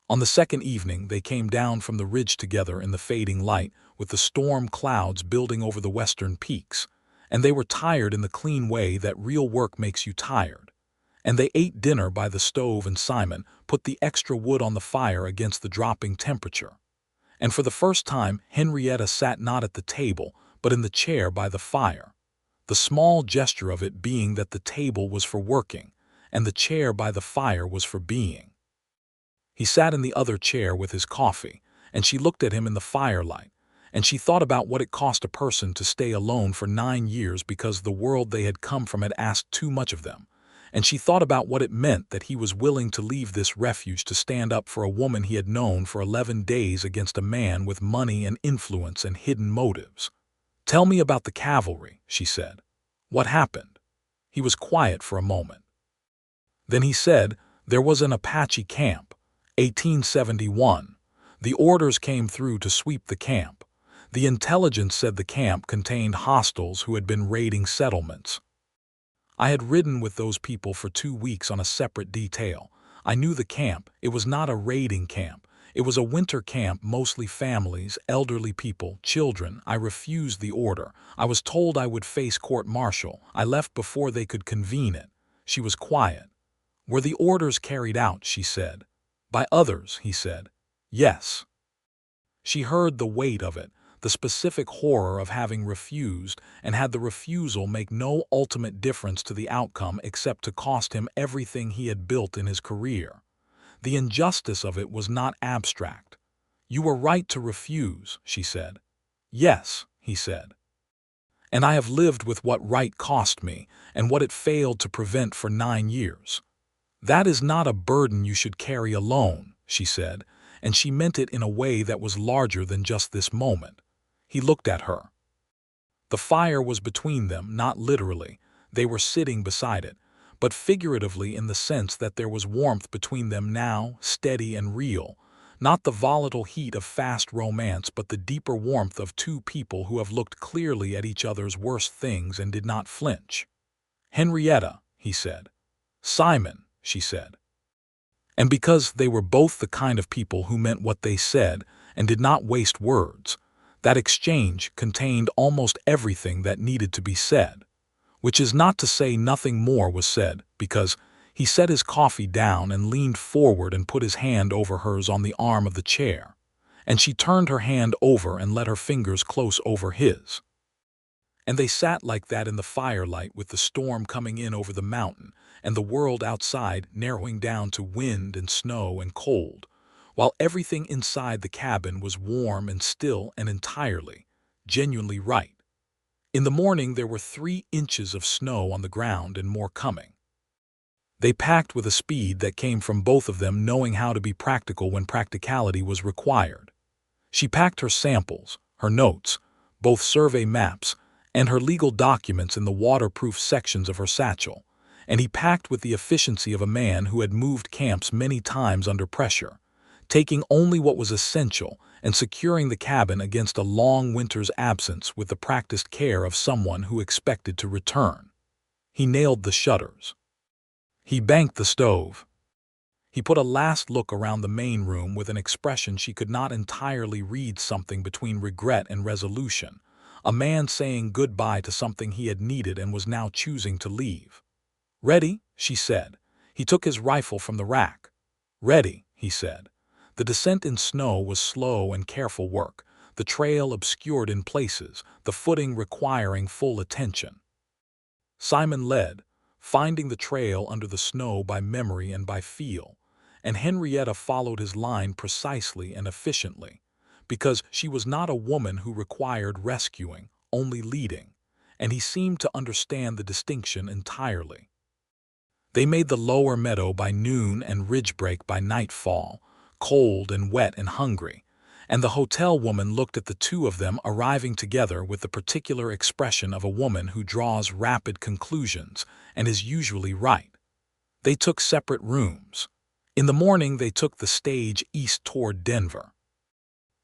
[SPEAKER 1] On the second evening, they came down from the ridge together in the fading light with the storm clouds building over the western peaks, and they were tired in the clean way that real work makes you tired. And they ate dinner by the stove, and Simon put the extra wood on the fire against the dropping temperature. And for the first time, Henrietta sat not at the table, but in the chair by the fire, the small gesture of it being that the table was for working, and the chair by the fire was for being. He sat in the other chair with his coffee, and she looked at him in the firelight, and she thought about what it cost a person to stay alone for 9 years because the world they had come from had asked too much of them, and she thought about what it meant that he was willing to leave this refuge to stand up for a woman he had known for 11 days against a man with money and influence and hidden motives. Tell me about the cavalry, she said. What happened? He was quiet for a moment. Then he said, there was an Apache camp, 1871. The orders came through to sweep the camp. The intelligence said the camp contained hostiles who had been raiding settlements. I had ridden with those people for 2 weeks on a separate detail. I knew the camp. It was not a raiding camp. It was a winter camp, mostly families, elderly people, children. I refused the order. I was told I would face court-martial. I left before they could convene it. She was quiet. Were the orders carried out, she said. By others, he said. Yes. She heard the weight of it, the specific horror of having refused, and had the refusal make no ultimate difference to the outcome except to cost him everything he had built in his career. The injustice of it was not abstract. You were right to refuse, she said. Yes, he said. And I have lived with what right cost me and what it failed to prevent for 9 years. That is not a burden you should carry alone, she said, and she meant it in a way that was larger than just this moment. He looked at her. The fire was between them, not literally. They were sitting beside it, but figuratively in the sense that there was warmth between them now, steady and real, not the volatile heat of fast romance, but the deeper warmth of 2 people who have looked clearly at each other's worst things and did not flinch. Henrietta, he said. Simon, she said. And because they were both the kind of people who meant what they said and did not waste words, that exchange contained almost everything that needed to be said. Which is not to say nothing more was said, because he set his coffee down and leaned forward and put his hand over hers on the arm of the chair, and she turned her hand over and let her fingers close over his. And they sat like that in the firelight with the storm coming in over the mountain and the world outside narrowing down to wind and snow and cold, while everything inside the cabin was warm and still and entirely, genuinely right. In the morning there were 3 inches of snow on the ground and more coming. They packed with a speed that came from both of them knowing how to be practical when practicality was required. She packed her samples, her notes, both survey maps and her legal documents in the waterproof sections of her satchel, and he packed with the efficiency of a man who had moved camps many times under pressure, taking only what was essential and securing the cabin against a long winter's absence with the practiced care of someone who expected to return. He nailed the shutters. He banked the stove. He put a last look around the main room with an expression she could not entirely read, something between regret and resolution, a man saying goodbye to something he had needed and was now choosing to leave. "Ready?" she said. He took his rifle from the rack. "Ready," he said. The descent in snow was slow and careful work, the trail obscured in places, the footing requiring full attention. Simon led, finding the trail under the snow by memory and by feel, and Henrietta followed his line precisely and efficiently, because she was not a woman who required rescuing, only leading, and he seemed to understand the distinction entirely. They made the lower meadow by noon and Ridgebreak by nightfall, cold and wet and hungry, and the hotel woman looked at the two of them arriving together with the particular expression of a woman who draws rapid conclusions and is usually right. They took separate rooms. In the morning they took the stage east toward Denver.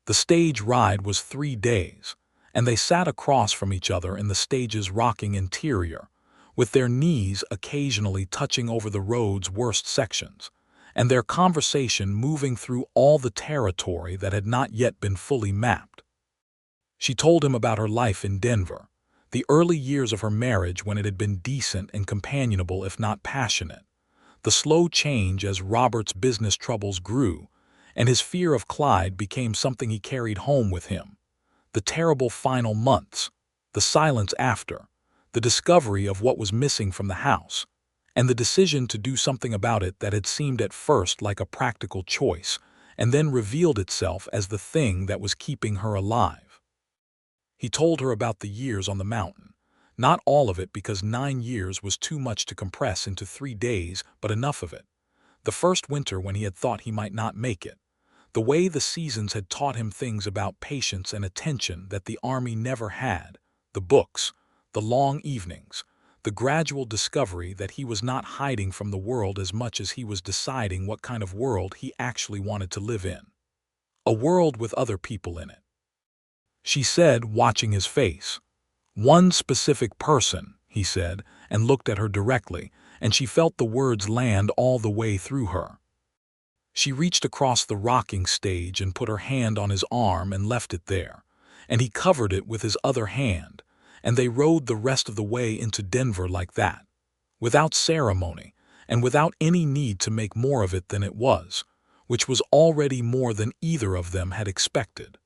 [SPEAKER 1] The stage ride was 3 days, and they sat across from each other in the stage's rocking interior, with their knees occasionally touching over the road's worst sections, and their conversation moving through all the territory that had not yet been fully mapped. She told him about her life in Denver, the early years of her marriage when it had been decent and companionable if not passionate, the slow change as Robert's business troubles grew, and his fear of Clyde became something he carried home with him, the terrible final months, the silence after, the discovery of what was missing from the house, and the decision to do something about it that had seemed at first like a practical choice, and then revealed itself as the thing that was keeping her alive. He told her about the years on the mountain, not all of it because 9 years was too much to compress into 3 days, but enough of it. The first winter when he had thought he might not make it, the way the seasons had taught him things about patience and attention that the army never had, the books, the long evenings, the gradual discovery that he was not hiding from the world as much as he was deciding what kind of world he actually wanted to live in. A world with other people in it. She said, watching his face. "One specific person," he said, and looked at her directly, and she felt the words land all the way through her. She reached across the rocking stage and put her hand on his arm and left it there, and he covered it with his other hand, and they rode the rest of the way into Denver like that, without ceremony and without any need to make more of it than it was, which was already more than either of them had expected.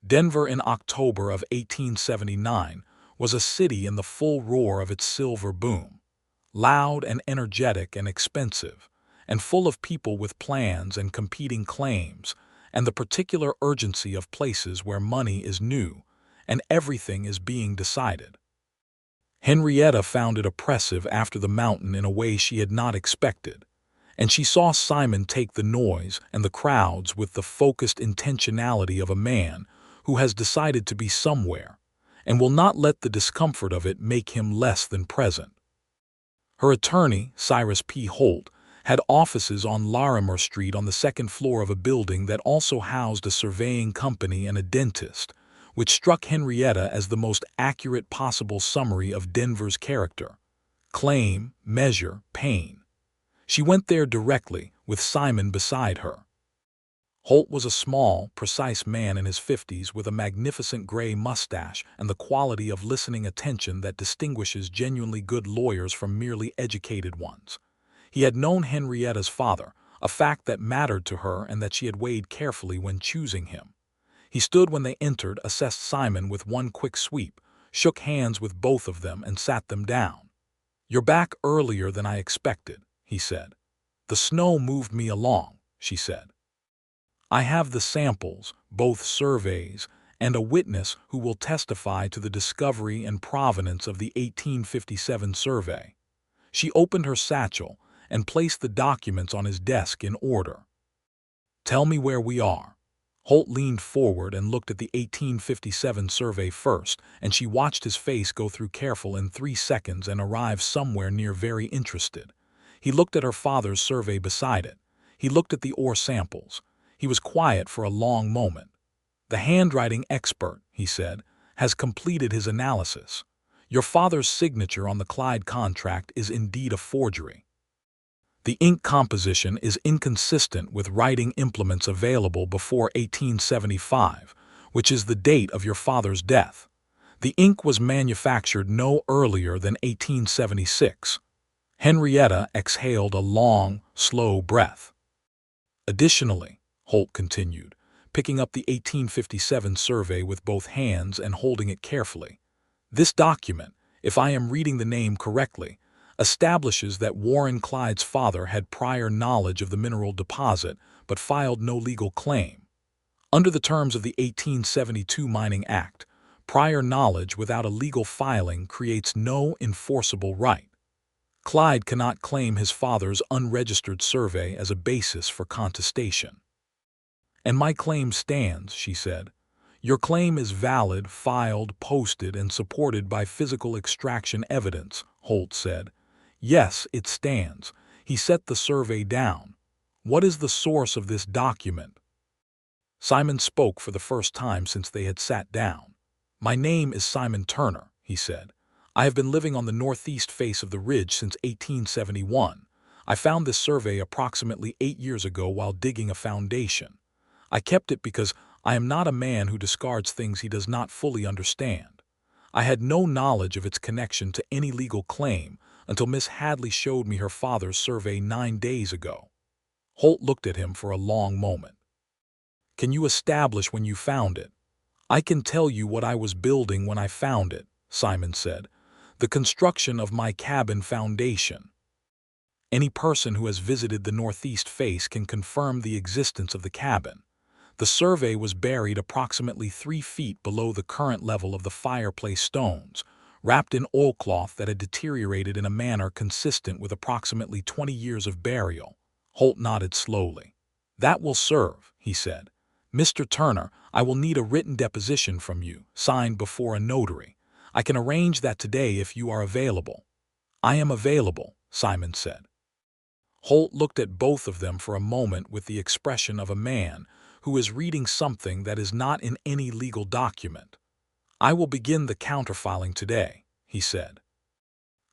[SPEAKER 1] Denver in October of 1879 was a city in the full roar of its silver boom, loud and energetic and expensive, and full of people with plans and competing claims, and the particular urgency of places where money is new and everything is being decided. Henrietta found it oppressive after the mountain in a way she had not expected, and she saw Simon take the noise and the crowds with the focused intentionality of a man who has decided to be somewhere and will not let the discomfort of it make him less than present. Her attorney, Cyrus P. Holt, had offices on Larimer Street on the 2nd floor of a building that also housed a surveying company and a dentist, which struck Henrietta as the most accurate possible summary of Denver's character. Claim, measure, pain. She went there directly, with Simon beside her. Holt was a small, precise man in his 50s with a magnificent gray mustache and the quality of listening attention that distinguishes genuinely good lawyers from merely educated ones. He had known Henrietta's father, a fact that mattered to her and that she had weighed carefully when choosing him. He stood when they entered, assessed Simon with one quick sweep, shook hands with both of them and sat them down. "You're back earlier than I expected," he said. "The snow moved me along," she said. "I have the samples, both surveys, and a witness who will testify to the discovery and provenance of the 1857 survey." She opened her satchel and placed the documents on his desk in order. "Tell me where we are." Holt leaned forward and looked at the 1857 survey first, and she watched his face go through careful in 3 seconds and arrive somewhere near very interested. He looked at her father's survey beside it. He looked at the ore samples. He was quiet for a long moment. "The handwriting expert," he said, "has completed his analysis. Your father's signature on the Clyde contract is indeed a forgery. The ink composition is inconsistent with writing implements available before 1875, which is the date of your father's death. The ink was manufactured no earlier than 1876. Henrietta exhaled a long, slow breath. "Additionally," Holt continued, picking up the 1857 survey with both hands and holding it carefully, "this document, if I am reading the name correctly, establishes that Warren Clyde's father had prior knowledge of the mineral deposit but filed no legal claim. Under the terms of the 1872 Mining Act, prior knowledge without a legal filing creates no enforceable right. Clyde cannot claim his father's unregistered survey as a basis for contestation." "And my claim stands," she said. "Your claim is valid, filed, posted, and supported by physical extraction evidence," Holt said. "Yes, it stands." He set the survey down. "What is the source of this document?" Simon spoke for the first time since they had sat down. "My name is Simon Turner," he said. "I have been living on the northeast face of the ridge since 1871. I found this survey approximately 8 years ago while digging a foundation. I kept it because I am not a man who discards things he does not fully understand. I had no knowledge of its connection to any legal claim until Miss Hadley showed me her father's survey 9 days ago." Holt looked at him for a long moment. "Can you establish when you found it?" "I can tell you what I was building when I found it," Simon said. "The construction of my cabin foundation." Any person who has visited the northeast face can confirm the existence of the cabin. The survey was buried approximately 3 feet below the current level of the fireplace stones, wrapped in oilcloth that had deteriorated in a manner consistent with approximately 20 years of burial. Holt nodded slowly. "That will serve," he said. "Mr. Turner, I will need a written deposition from you, signed before a notary. I can arrange that today if you are available." "I am available," Simon said. Holt looked at both of them for a moment with the expression of a man who is reading something that is not in any legal document. "I will begin the counterfiling today," he said.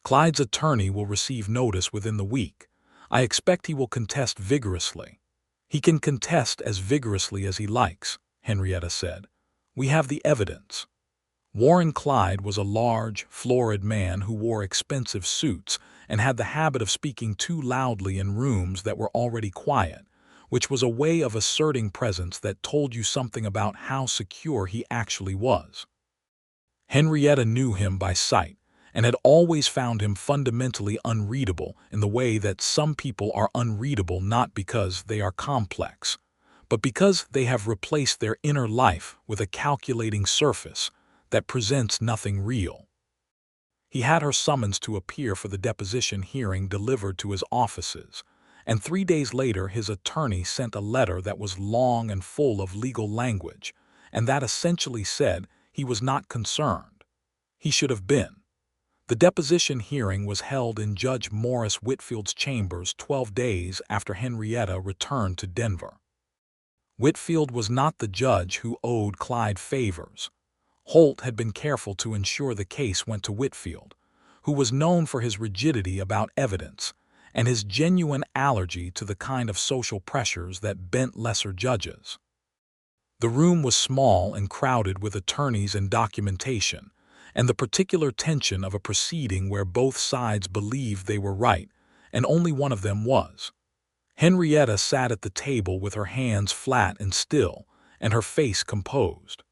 [SPEAKER 1] "Clyde's attorney will receive notice within the week. I expect he will contest vigorously." "He can contest as vigorously as he likes," Henrietta said. "We have the evidence." Warren Clyde was a large, florid man who wore expensive suits and had the habit of speaking too loudly in rooms that were already quiet, which was a way of asserting presence that told you something about how secure he actually was. Henrietta knew him by sight and had always found him fundamentally unreadable in the way that some people are unreadable not because they are complex, but because they have replaced their inner life with a calculating surface that presents nothing real. He had her summons to appear for the deposition hearing delivered to his offices, and 3 days later his attorney sent a letter that was long and full of legal language, and that essentially said he was not concerned. He should have been. The deposition hearing was held in Judge Morris Whitfield's chambers 12 days after Henrietta returned to Denver. Whitfield was not the judge who owed Clyde favors. Holt had been careful to ensure the case went to Whitfield, who was known for his rigidity about evidence and his genuine allergy to the kind of social pressures that bent lesser judges. The room was small and crowded with attorneys and documentation, and the particular tension of a proceeding where both sides believed they were right, and only one of them was. Henrietta sat at the table with her hands flat and still, and her face composed.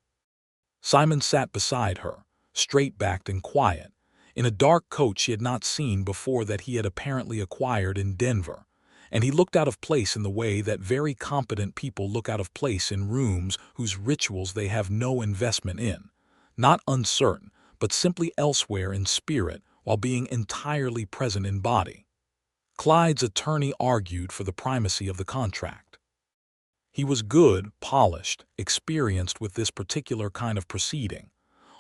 [SPEAKER 1] Simon sat beside her, straight-backed and quiet, in a dark coat she had not seen before that he had apparently acquired in Denver, and he looked out of place in the way that very competent people look out of place in rooms whose rituals they have no investment in, not uncertain, but simply elsewhere in spirit while being entirely present in body. Clyde's attorney argued for the primacy of the contract. He was good, polished, experienced with this particular kind of proceeding.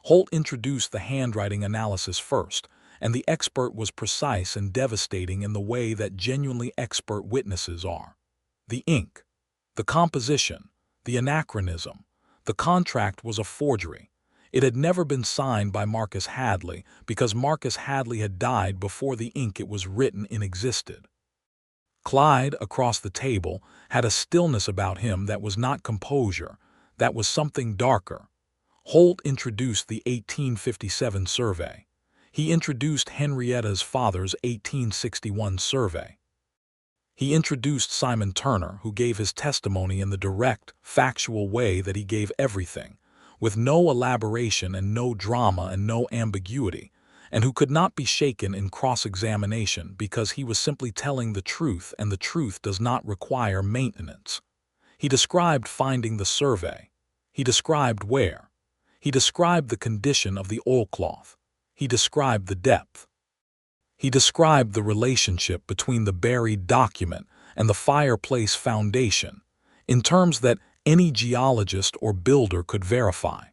[SPEAKER 1] Holt introduced the handwriting analysis first, and the expert was precise and devastating in the way that genuinely expert witnesses are. The ink, the composition, the anachronism, the contract was a forgery. It had never been signed by Marcus Hadley because Marcus Hadley had died before the ink it was written in existed. Clyde, across the table, had a stillness about him that was not composure, that was something darker. Holt introduced the 1857 survey. He introduced Henrietta's father's 1861 survey. He introduced Simon Turner, who gave his testimony in the direct, factual way that he gave everything, with no elaboration and no drama and no ambiguity, and who could not be shaken in cross-examination because he was simply telling the truth, and the truth does not require maintenance. He described finding the survey. He described where. He described the condition of the oilcloth. He described the depth. He described the relationship between the buried document and the fireplace foundation in terms that any geologist or builder could verify.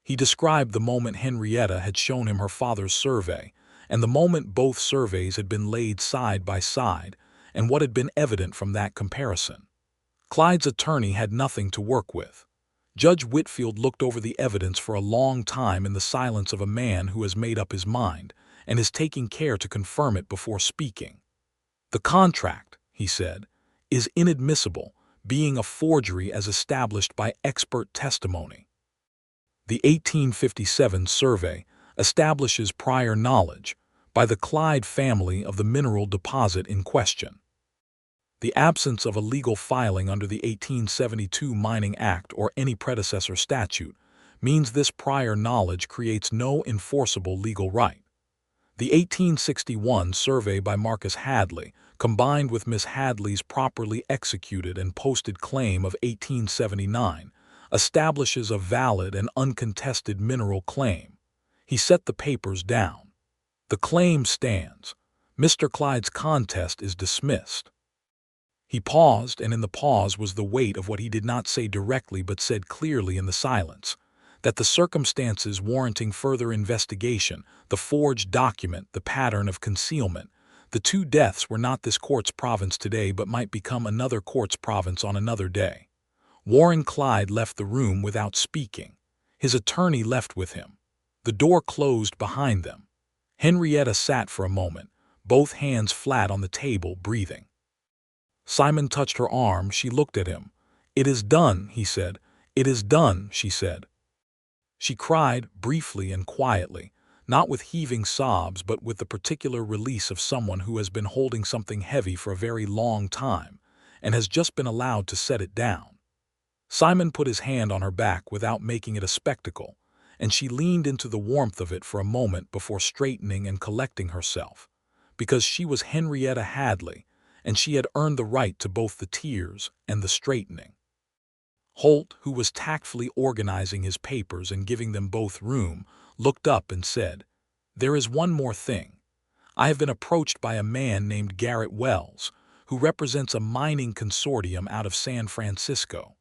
[SPEAKER 1] He described the moment Henrietta had shown him her father's survey and the moment both surveys had been laid side by side and what had been evident from that comparison. Clyde's attorney had nothing to work with. Judge Whitfield looked over the evidence for a long time in the silence of a man who has made up his mind and is taking care to confirm it before speaking. "The contract," he said, "is inadmissible, being a forgery as established by expert testimony. The 1857 survey establishes prior knowledge by the Clyde family of the mineral deposit in question. The absence of a legal filing under the 1872 Mining Act or any predecessor statute means this prior knowledge creates no enforceable legal right. The 1861 survey by Marcus Hadley, combined with Miss Hadley's properly executed and posted claim of 1879, establishes a valid and uncontested mineral claim." He set the papers down. "The claim stands. Mr. Clyde's contest is dismissed." He paused, and in the pause was the weight of what he did not say directly but said clearly in the silence, that the circumstances warranting further investigation, the forged document, the pattern of concealment, the two deaths were not this court's province today but might become another court's province on another day. Warren Clyde left the room without speaking. His attorney left with him. The door closed behind them. Henrietta sat for a moment, both hands flat on the table, breathing. Simon touched her arm. She looked at him. "It is done," he said. "It is done," she said. She cried, briefly and quietly, not with heaving sobs but with the particular release of someone who has been holding something heavy for a very long time and has just been allowed to set it down. Simon put his hand on her back without making it a spectacle, and she leaned into the warmth of it for a moment before straightening and collecting herself, because she was Henrietta Hadley, and she had earned the right to both the tears and the straightening. Holt, who was tactfully organizing his papers and giving them both room, looked up and said, "There is one more thing. I have been approached by a man named Garrett Wells, who represents a mining consortium out of San Francisco.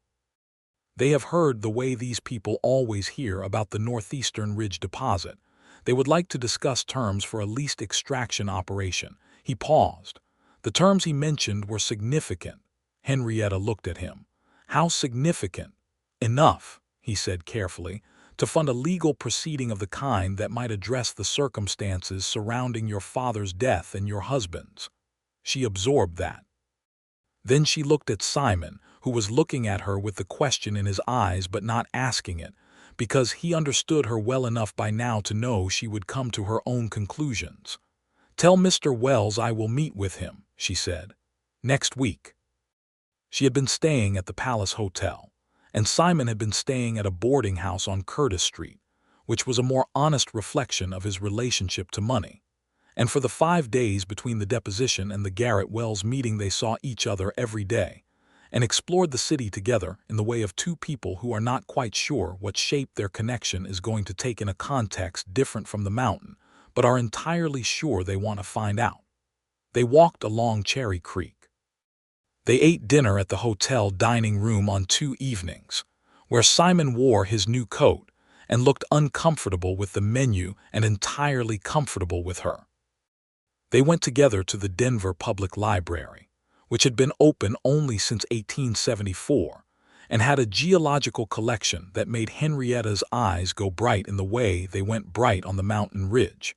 [SPEAKER 1] They have heard the way these people always hear about the Northeastern Ridge deposit. They would like to discuss terms for a leased extraction operation." He paused. The terms he mentioned were significant. Henrietta looked at him. "How significant?" "Enough," he said carefully, "to fund a legal proceeding of the kind that might address the circumstances surrounding your father's death and your husband's." She absorbed that. Then she looked at Simon, who was looking at her with the question in his eyes but not asking it, because he understood her well enough by now to know she would come to her own conclusions. "Tell Mr. Wells I will meet with him," she said, "next week." She had been staying at the Palace Hotel, and Simon had been staying at a boarding house on Curtis Street, which was a more honest reflection of his relationship to money. And for the 5 days between the deposition and the Garrett Wells meeting they saw each other every day, and explored the city together in the way of two people who are not quite sure what shape their connection is going to take in a context different from the mountain, but are entirely sure they want to find out. They walked along Cherry Creek. They ate dinner at the hotel dining room on 2 evenings, where Simon wore his new coat and looked uncomfortable with the menu and entirely comfortable with her. They went together to the Denver Public Library, which had been open only since 1874, and had a geological collection that made Henrietta's eyes go bright in the way they went bright on the mountain ridge.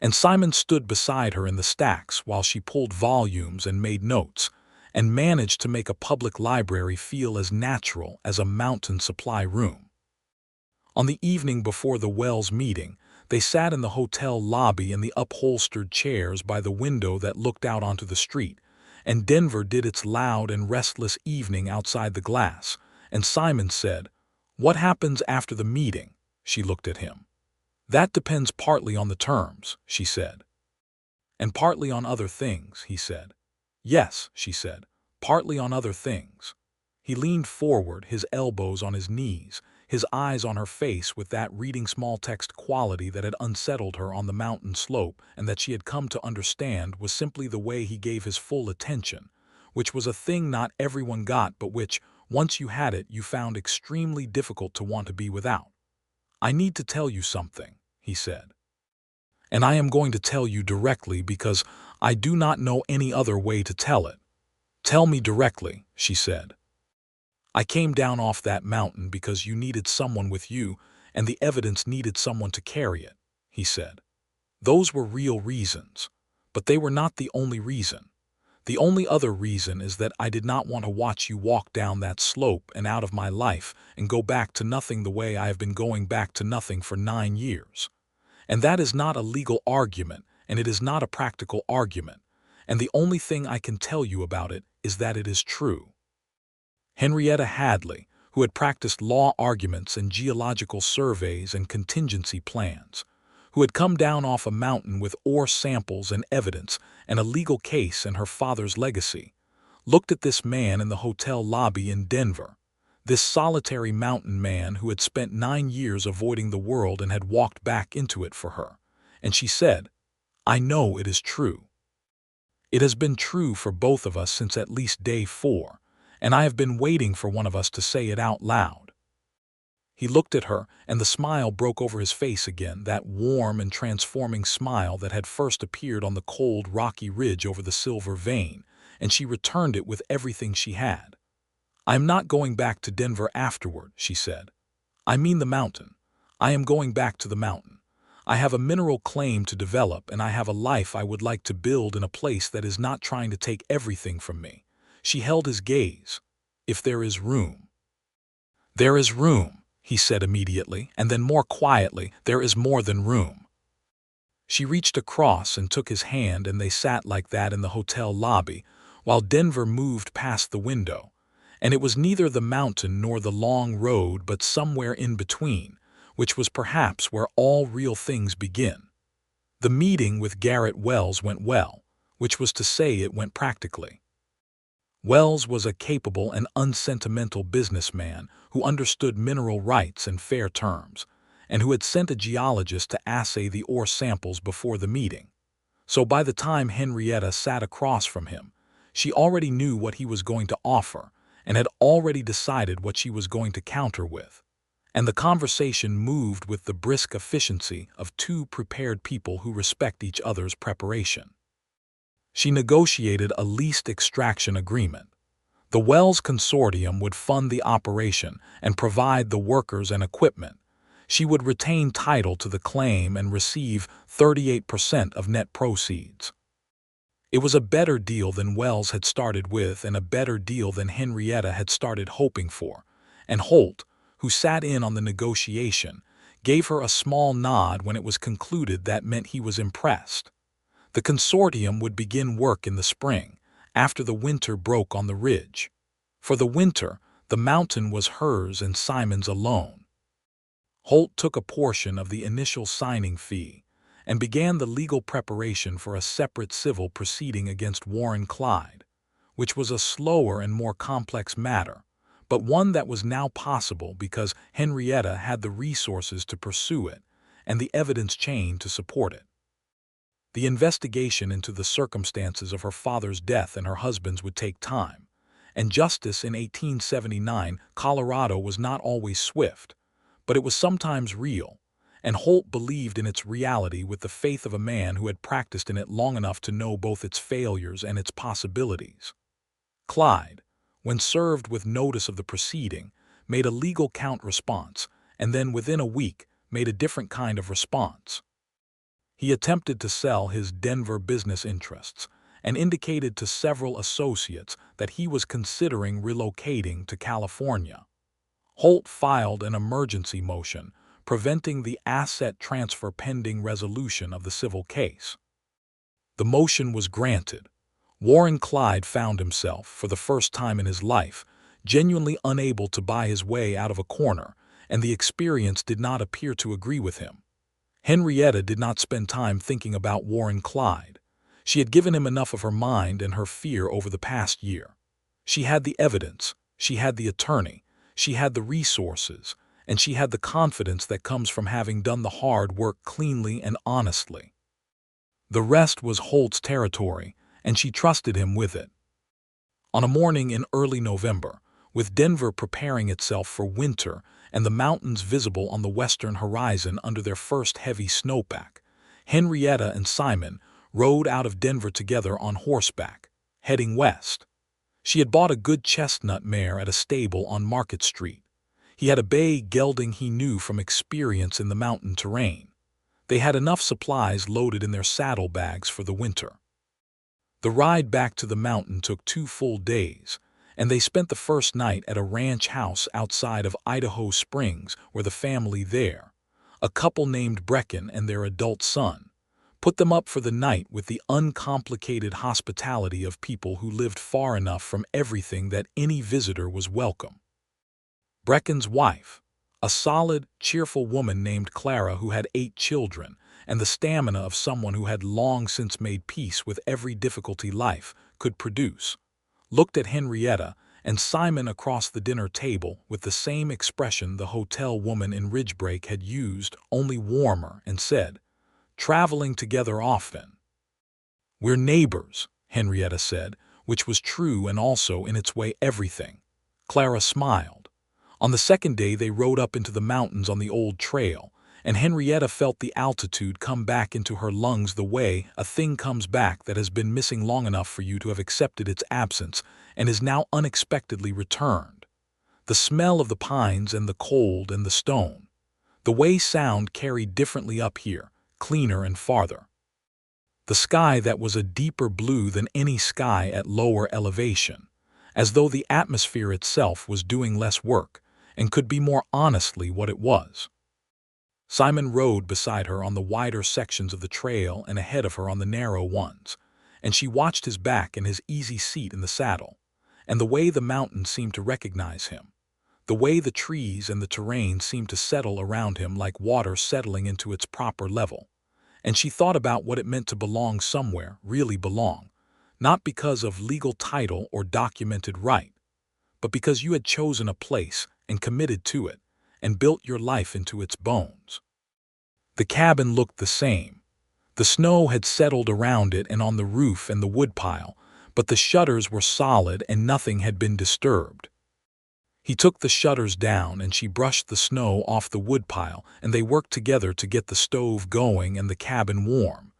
[SPEAKER 1] And Simon stood beside her in the stacks while she pulled volumes and made notes, and managed to make a public library feel as natural as a mountain supply room. On the evening before the Wells meeting, they sat in the hotel lobby in the upholstered chairs by the window that looked out onto the street, and Denver did its loud and restless evening outside the glass, and Simon said, "What happens after the meeting?" She looked at him. "That depends partly on the terms," she said. "And partly on other things," he said. "Yes," she said, "partly on other things." He leaned forward, his elbows on his knees, his eyes on her face with that reading small text quality that had unsettled her on the mountain slope and that she had come to understand was simply the way he gave his full attention, which was a thing not everyone got but which, once you had it, you found extremely difficult to want to be without. "I need to tell you something," he said. "And I am going to tell you directly because I do not know any other way to tell it." "Tell me directly," she said. "I came down off that mountain because you needed someone with you, and the evidence needed someone to carry it," he said. "Those were real reasons, but they were not the only reason. The only other reason is that I did not want to watch you walk down that slope and out of my life and go back to nothing the way I have been going back to nothing for 9 years. And that is not a legal argument, and it is not a practical argument, and the only thing I can tell you about it is that it is true." Henrietta Hadley, who had practiced law arguments and geological surveys and contingency plans, who had come down off a mountain with ore samples and evidence and a legal case and her father's legacy, looked at this man in the hotel lobby in Denver, this solitary mountain man who had spent 9 years avoiding the world and had walked back into it for her, and she said, "I know it is true. It has been true for both of us since at least day 4, and I have been waiting for one of us to say it out loud." He looked at her, and the smile broke over his face again, that warm and transforming smile that had first appeared on the cold, rocky ridge over the silver vein, and she returned it with everything she had. "I am not going back to Denver afterward," she said. "I mean the mountain. I am going back to the mountain. I have a mineral claim to develop, and I have a life I would like to build in a place that is not trying to take everything from me." She held his gaze. "If there is room." "There is room," he said immediately, and then more quietly, "there is more than room." She reached across and took his hand, and they sat like that in the hotel lobby, while Denver moved past the window, and it was neither the mountain nor the long road but somewhere in between, which was perhaps where all real things begin. The meeting with Garrett Wells went well, which was to say it went practically. Wells was a capable and unsentimental businessman who understood mineral rights and fair terms, and who had sent a geologist to assay the ore samples before the meeting. So by the time Henrietta sat across from him, she already knew what he was going to offer and had already decided what she was going to counter with. And the conversation moved with the brisk efficiency of two prepared people who respect each other's preparation. She negotiated a lease extraction agreement. The Wells Consortium would fund the operation and provide the workers and equipment. She would retain title to the claim and receive 38% of net proceeds. It was a better deal than Wells had started with and a better deal than Henrietta had started hoping for, and Holt, who sat in on the negotiation, gave her a small nod when it was concluded. That meant he was impressed. The consortium would begin work in the spring, after the winter broke on the ridge. For the winter, the mountain was hers and Simon's alone. Holt took a portion of the initial signing fee and began the legal preparation for a separate civil proceeding against Warren Clyde, which was a slower and more complex matter, but one that was now possible because Henrietta had the resources to pursue it and the evidence chain to support it. The investigation into the circumstances of her father's death and her husband's would take time, and justice in 1879 Colorado was not always swift, but it was sometimes real, and Holt believed in its reality with the faith of a man who had practiced in it long enough to know both its failures and its possibilities. Clyde, when served with notice of the proceeding, made a legal count response, and then within a week made a different kind of response. He attempted to sell his Denver business interests and indicated to several associates that he was considering relocating to California. Holt filed an emergency motion preventing the asset transfer pending resolution of the civil case. The motion was granted. Warren Clyde found himself, for the first time in his life, genuinely unable to buy his way out of a corner, and the experience did not appear to agree with him. Henrietta did not spend time thinking about Warren Clyde. She had given him enough of her mind and her fear over the past year. She had the evidence, she had the attorney, she had the resources, and she had the confidence that comes from having done the hard work cleanly and honestly. The rest was Holt's territory, and she trusted him with it. On a morning in early November, with Denver preparing itself for winter and the mountains visible on the western horizon under their first heavy snowpack, Henrietta and Simon rode out of Denver together on horseback, heading west. She had bought a good chestnut mare at a stable on Market Street. He had a bay gelding he knew from experience in the mountain terrain. They had enough supplies loaded in their saddlebags for the winter. The ride back to the mountain took 2 full days, and they spent the first night at a ranch house outside of Idaho Springs where the family there, a couple named Brecken and their adult son, put them up for the night with the uncomplicated hospitality of people who lived far enough from everything that any visitor was welcome. Brecken's wife, a solid, cheerful woman named Clara who had 8 children, and the stamina of someone who had long since made peace with every difficulty life could produce, looked at Henrietta and Simon across the dinner table with the same expression the hotel woman in Ridgebreak had used, only warmer, and said, "Traveling together often." "We're neighbors," Henrietta said, which was true and also in its way everything. Clara smiled. On the second day they rode up into the mountains on the old trail, and Henrietta felt the altitude come back into her lungs the way a thing comes back that has been missing long enough for you to have accepted its absence and is now unexpectedly returned. The smell of the pines and the cold and the stone. The way sound carried differently up here, cleaner and farther. The sky that was a deeper blue than any sky at lower elevation, as though the atmosphere itself was doing less work and could be more honestly what it was. Simon rode beside her on the wider sections of the trail and ahead of her on the narrow ones, and she watched his back and his easy seat in the saddle, and the way the mountains seemed to recognize him, the way the trees and the terrain seemed to settle around him like water settling into its proper level, and she thought about what it meant to belong somewhere, really belong, not because of legal title or documented right, but because you had chosen a place and committed to it, and built your life into its bones. The cabin looked the same. The snow had settled around it and on the roof and the woodpile, but the shutters were solid and nothing had been disturbed. He took the shutters down and she brushed the snow off the woodpile, and they worked together to get the stove going and the cabin warm.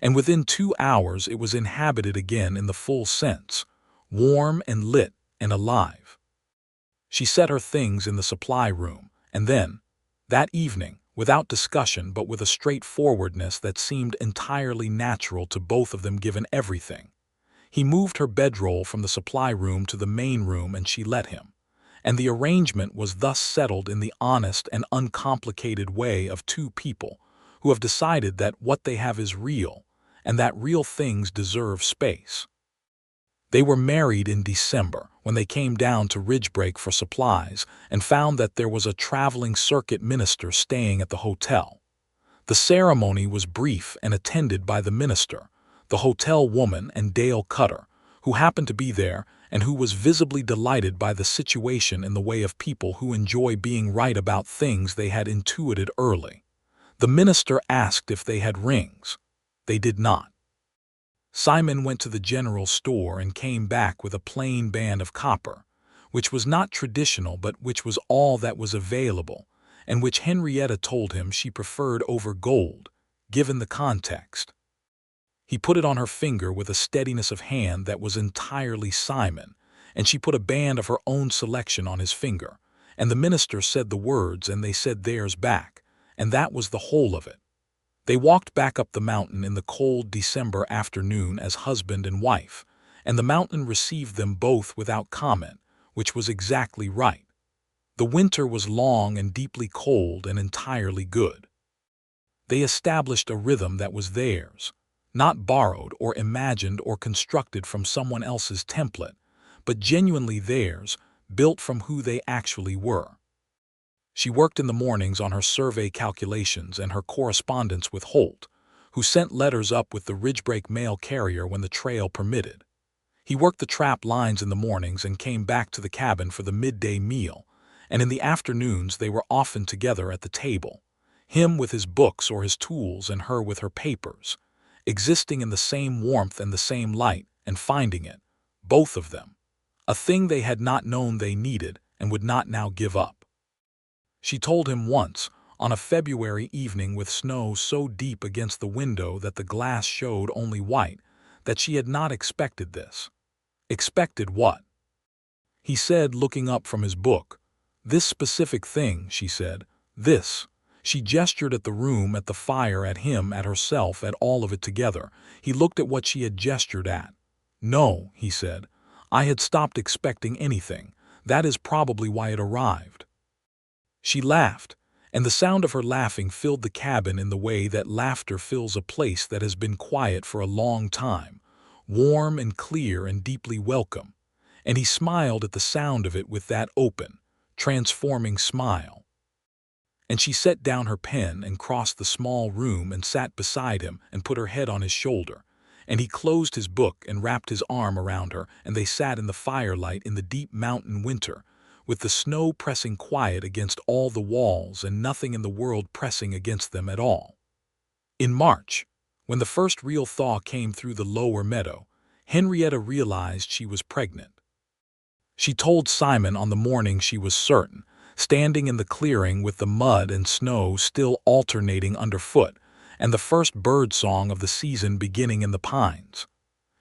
[SPEAKER 1] And within 2 hours it was inhabited again in the full sense, warm and lit and alive. She set her things in the supply room, and then, that evening, without discussion but with a straightforwardness that seemed entirely natural to both of them given everything, he moved her bedroll from the supply room to the main room and she let him, and the arrangement was thus settled in the honest and uncomplicated way of 2 people who have decided that what they have is real and that real things deserve space. They were married in December when they came down to Ridgebreak for supplies and found that there was a traveling circuit minister staying at the hotel. The ceremony was brief and attended by the minister, the hotel woman, and Dale Cutter, who happened to be there and who was visibly delighted by the situation in the way of people who enjoy being right about things they had intuited early. The minister asked if they had rings. They did not. Simon went to the general store and came back with a plain band of copper, which was not traditional but which was all that was available, and which Henrietta told him she preferred over gold, given the context. He put it on her finger with a steadiness of hand that was entirely Simon, and she put a band of her own selection on his finger, and the minister said the words and they said theirs back, and that was the whole of it. They walked back up the mountain in the cold December afternoon as husband and wife, and the mountain received them both without comment, which was exactly right. The winter was long and deeply cold and entirely good. They established a rhythm that was theirs, not borrowed or imagined or constructed from someone else's template, but genuinely theirs, built from who they actually were. She worked in the mornings on her survey calculations and her correspondence with Holt, who sent letters up with the Ridgebreak mail carrier when the trail permitted. He worked the trap lines in the mornings and came back to the cabin for the midday meal, and in the afternoons they were often together at the table, him with his books or his tools and her with her papers, existing in the same warmth and the same light, and finding it, both of them, a thing they had not known they needed and would not now give up. She told him once, on a February evening with snow so deep against the window that the glass showed only white, that she had not expected this. Expected what? He said, looking up from his book. This specific thing, she said. This. She gestured at the room, at the fire, at him, at herself, at all of it together. He looked at what she had gestured at. No, he said. I had stopped expecting anything. That is probably why it arrived. She laughed, and the sound of her laughing filled the cabin in the way that laughter fills a place that has been quiet for a long time, warm and clear and deeply welcome, and he smiled at the sound of it with that open, transforming smile. And she set down her pen and crossed the small room and sat beside him and put her head on his shoulder, and he closed his book and wrapped his arm around her, and they sat in the firelight in the deep mountain winter, with the snow pressing quiet against all the walls and nothing in the world pressing against them at all. In March, when the first real thaw came through the lower meadow, Henrietta realized she was pregnant. She told Simon on the morning she was certain, standing in the clearing with the mud and snow still alternating underfoot, and the first bird song of the season beginning in the pines.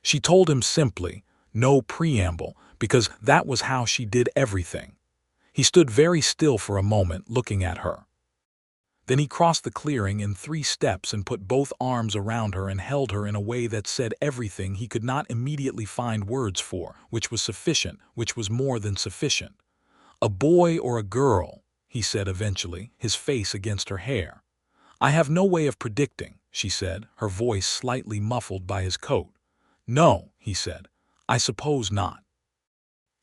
[SPEAKER 1] She told him simply, no preamble, because that was how she did everything. He stood very still for a moment, looking at her. Then he crossed the clearing in 3 steps and put both arms around her and held her in a way that said everything he could not immediately find words for, which was sufficient, which was more than sufficient. A boy or a girl, he said eventually, his face against her hair. I have no way of predicting, she said, her voice slightly muffled by his coat. No, he said, I suppose not.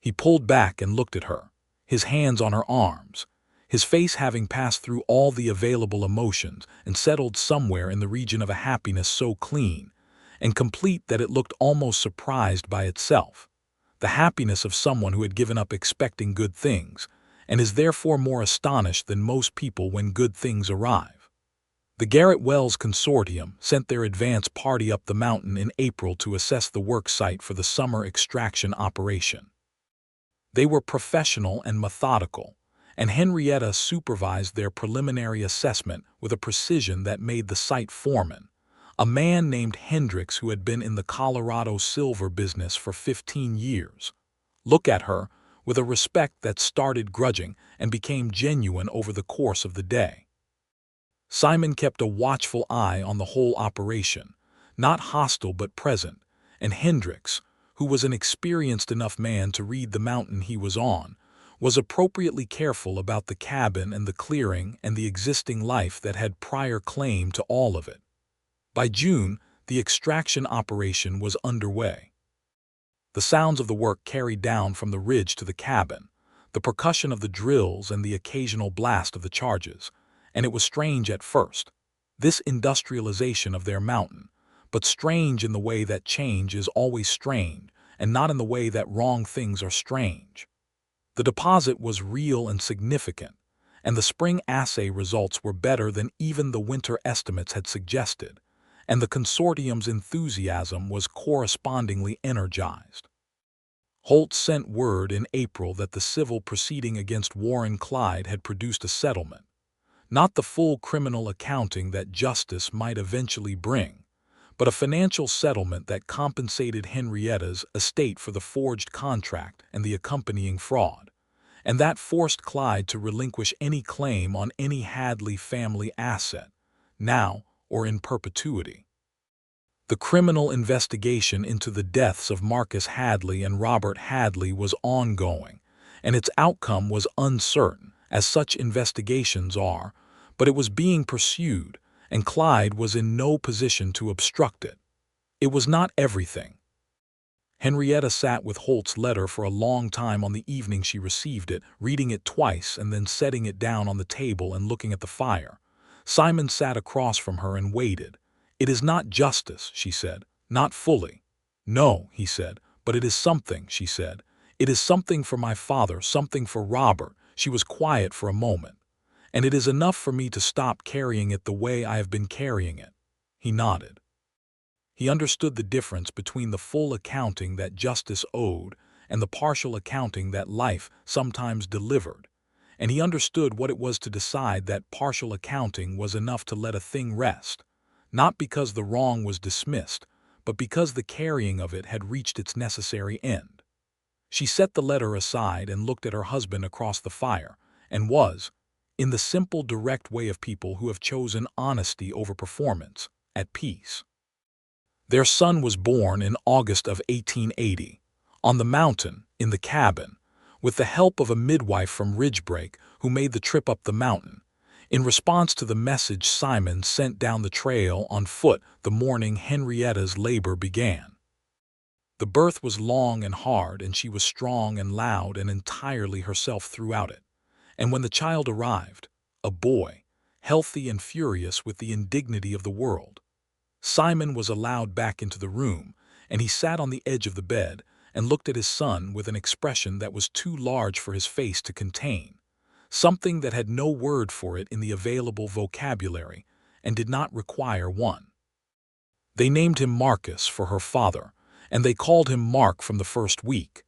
[SPEAKER 1] He pulled back and looked at her, his hands on her arms, his face having passed through all the available emotions and settled somewhere in the region of a happiness so clean and complete that it looked almost surprised by itself, the happiness of someone who had given up expecting good things and is therefore more astonished than most people when good things arrive. The Garrett Wells Consortium sent their advance party up the mountain in April to assess the work site for the summer extraction operation. They were professional and methodical, and Henrietta supervised their preliminary assessment with a precision that made the site foreman, a man named Hendricks who had been in the Colorado silver business for 15 years, look at her with a respect that started grudging and became genuine over the course of the day. Simon kept a watchful eye on the whole operation, not hostile but present, and Hendricks, who was an experienced enough man to read the mountain he was on, was appropriately careful about the cabin and the clearing and the existing life that had prior claim to all of it. By June, the extraction operation was underway. The sounds of the work carried down from the ridge to the cabin, the percussion of the drills and the occasional blast of the charges, and it was strange at first, this industrialization of their mountain, but strange in the way that change is always strange, and not in the way that wrong things are strange. The deposit was real and significant, and the spring assay results were better than even the winter estimates had suggested, and the consortium's enthusiasm was correspondingly energized. Holt sent word in April that the civil proceeding against Warren Clyde had produced a settlement, not the full criminal accounting that justice might eventually bring, but a financial settlement that compensated Henrietta's estate for the forged contract and the accompanying fraud, and that forced Clyde to relinquish any claim on any Hadley family asset, now or in perpetuity. The criminal investigation into the deaths of Marcus Hadley and Robert Hadley was ongoing, and its outcome was uncertain, as such investigations are, but it was being pursued, and Clyde was in no position to obstruct it. It was not everything. Henrietta sat with Holt's letter for a long time on the evening she received it, reading it twice and then setting it down on the table and looking at the fire. Simon sat across from her and waited. "It is not justice," she said. "Not fully." "No," he said, "but it is something," she said. "It is something for my father, something for Robert." She was quiet for a moment. "And it is enough for me to stop carrying it the way I have been carrying it." He nodded. He understood the difference between the full accounting that justice owed and the partial accounting that life sometimes delivered, and he understood what it was to decide that partial accounting was enough to let a thing rest, not because the wrong was dismissed, but because the carrying of it had reached its necessary end. She set the letter aside and looked at her husband across the fire, and was, in the simple, direct way of people who have chosen honesty over performance, at peace. Their son was born in August of 1880, on the mountain, in the cabin, with the help of a midwife from Ridgebreak who made the trip up the mountain, in response to the message Simon sent down the trail on foot the morning Henrietta's labor began. The birth was long and hard, and she was strong and loud and entirely herself throughout it. And when the child arrived, a boy, healthy and furious with the indignity of the world, Simon was allowed back into the room, and he sat on the edge of the bed and looked at his son with an expression that was too large for his face to contain, something that had no word for it in the available vocabulary and did not require one. They named him Marcus for her father, and they called him Mark from the first week,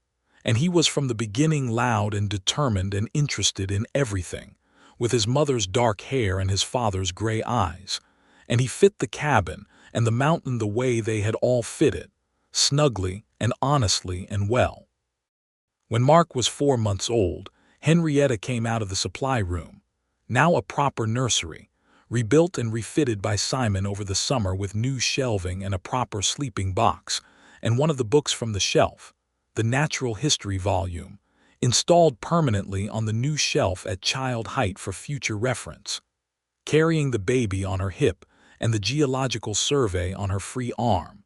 [SPEAKER 1] and he was from the beginning loud and determined and interested in everything, with his mother's dark hair and his father's gray eyes, and he fit the cabin and the mountain the way they had all fit it, snugly and honestly and well. When Mark was 4 months old, Henrietta came out of the supply room, now a proper nursery, rebuilt and refitted by Simon over the summer with new shelving and a proper sleeping box, and one of the books from the shelf, the natural history volume, installed permanently on the new shelf at child height for future reference. Carrying the baby on her hip and the geological survey on her free arm,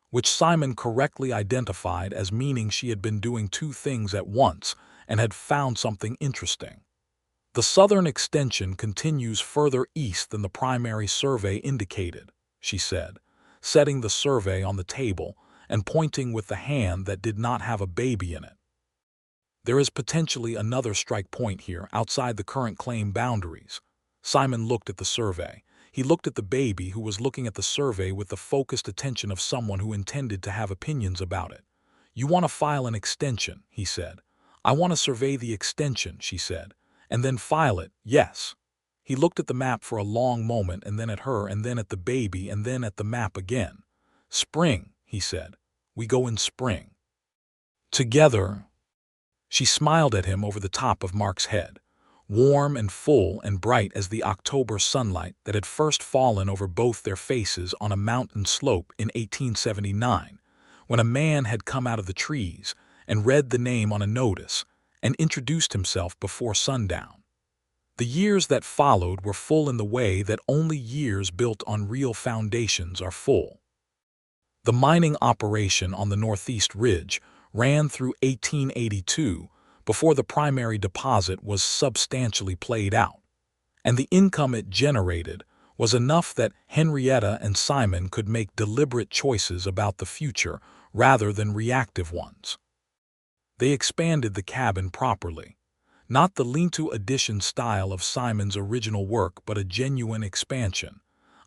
[SPEAKER 1] which Simon correctly identified as meaning she had been doing 2 things at once and had found something interesting. "The southern extension continues further east than the primary survey indicated," she said, setting the survey on the table and pointing with the hand that did not have a baby in it. "There is potentially another strike point here outside the current claim boundaries." Simon looked at the survey. He looked at the baby, who was looking at the survey with the focused attention of someone who intended to have opinions about it. "You want to file an extension," he said. "I want to survey the extension," she said, "and then file it, yes." He looked at the map for a long moment, and then at her, and then at the baby, and then at the map again. "Spring," he said. "We go in spring. Together." She smiled at him over the top of Mark's head, warm and full and bright as the October sunlight that had first fallen over both their faces on a mountain slope in 1879, when a man had come out of the trees and read the name on a notice and introduced himself before sundown. The years that followed were full in the way that only years built on real foundations are full. The mining operation on the Northeast Ridge ran through 1882 before the primary deposit was substantially played out, and the income it generated was enough that Henrietta and Simon could make deliberate choices about the future rather than reactive ones. They expanded the cabin properly, not the lean-to addition style of Simon's original work, but a genuine expansion,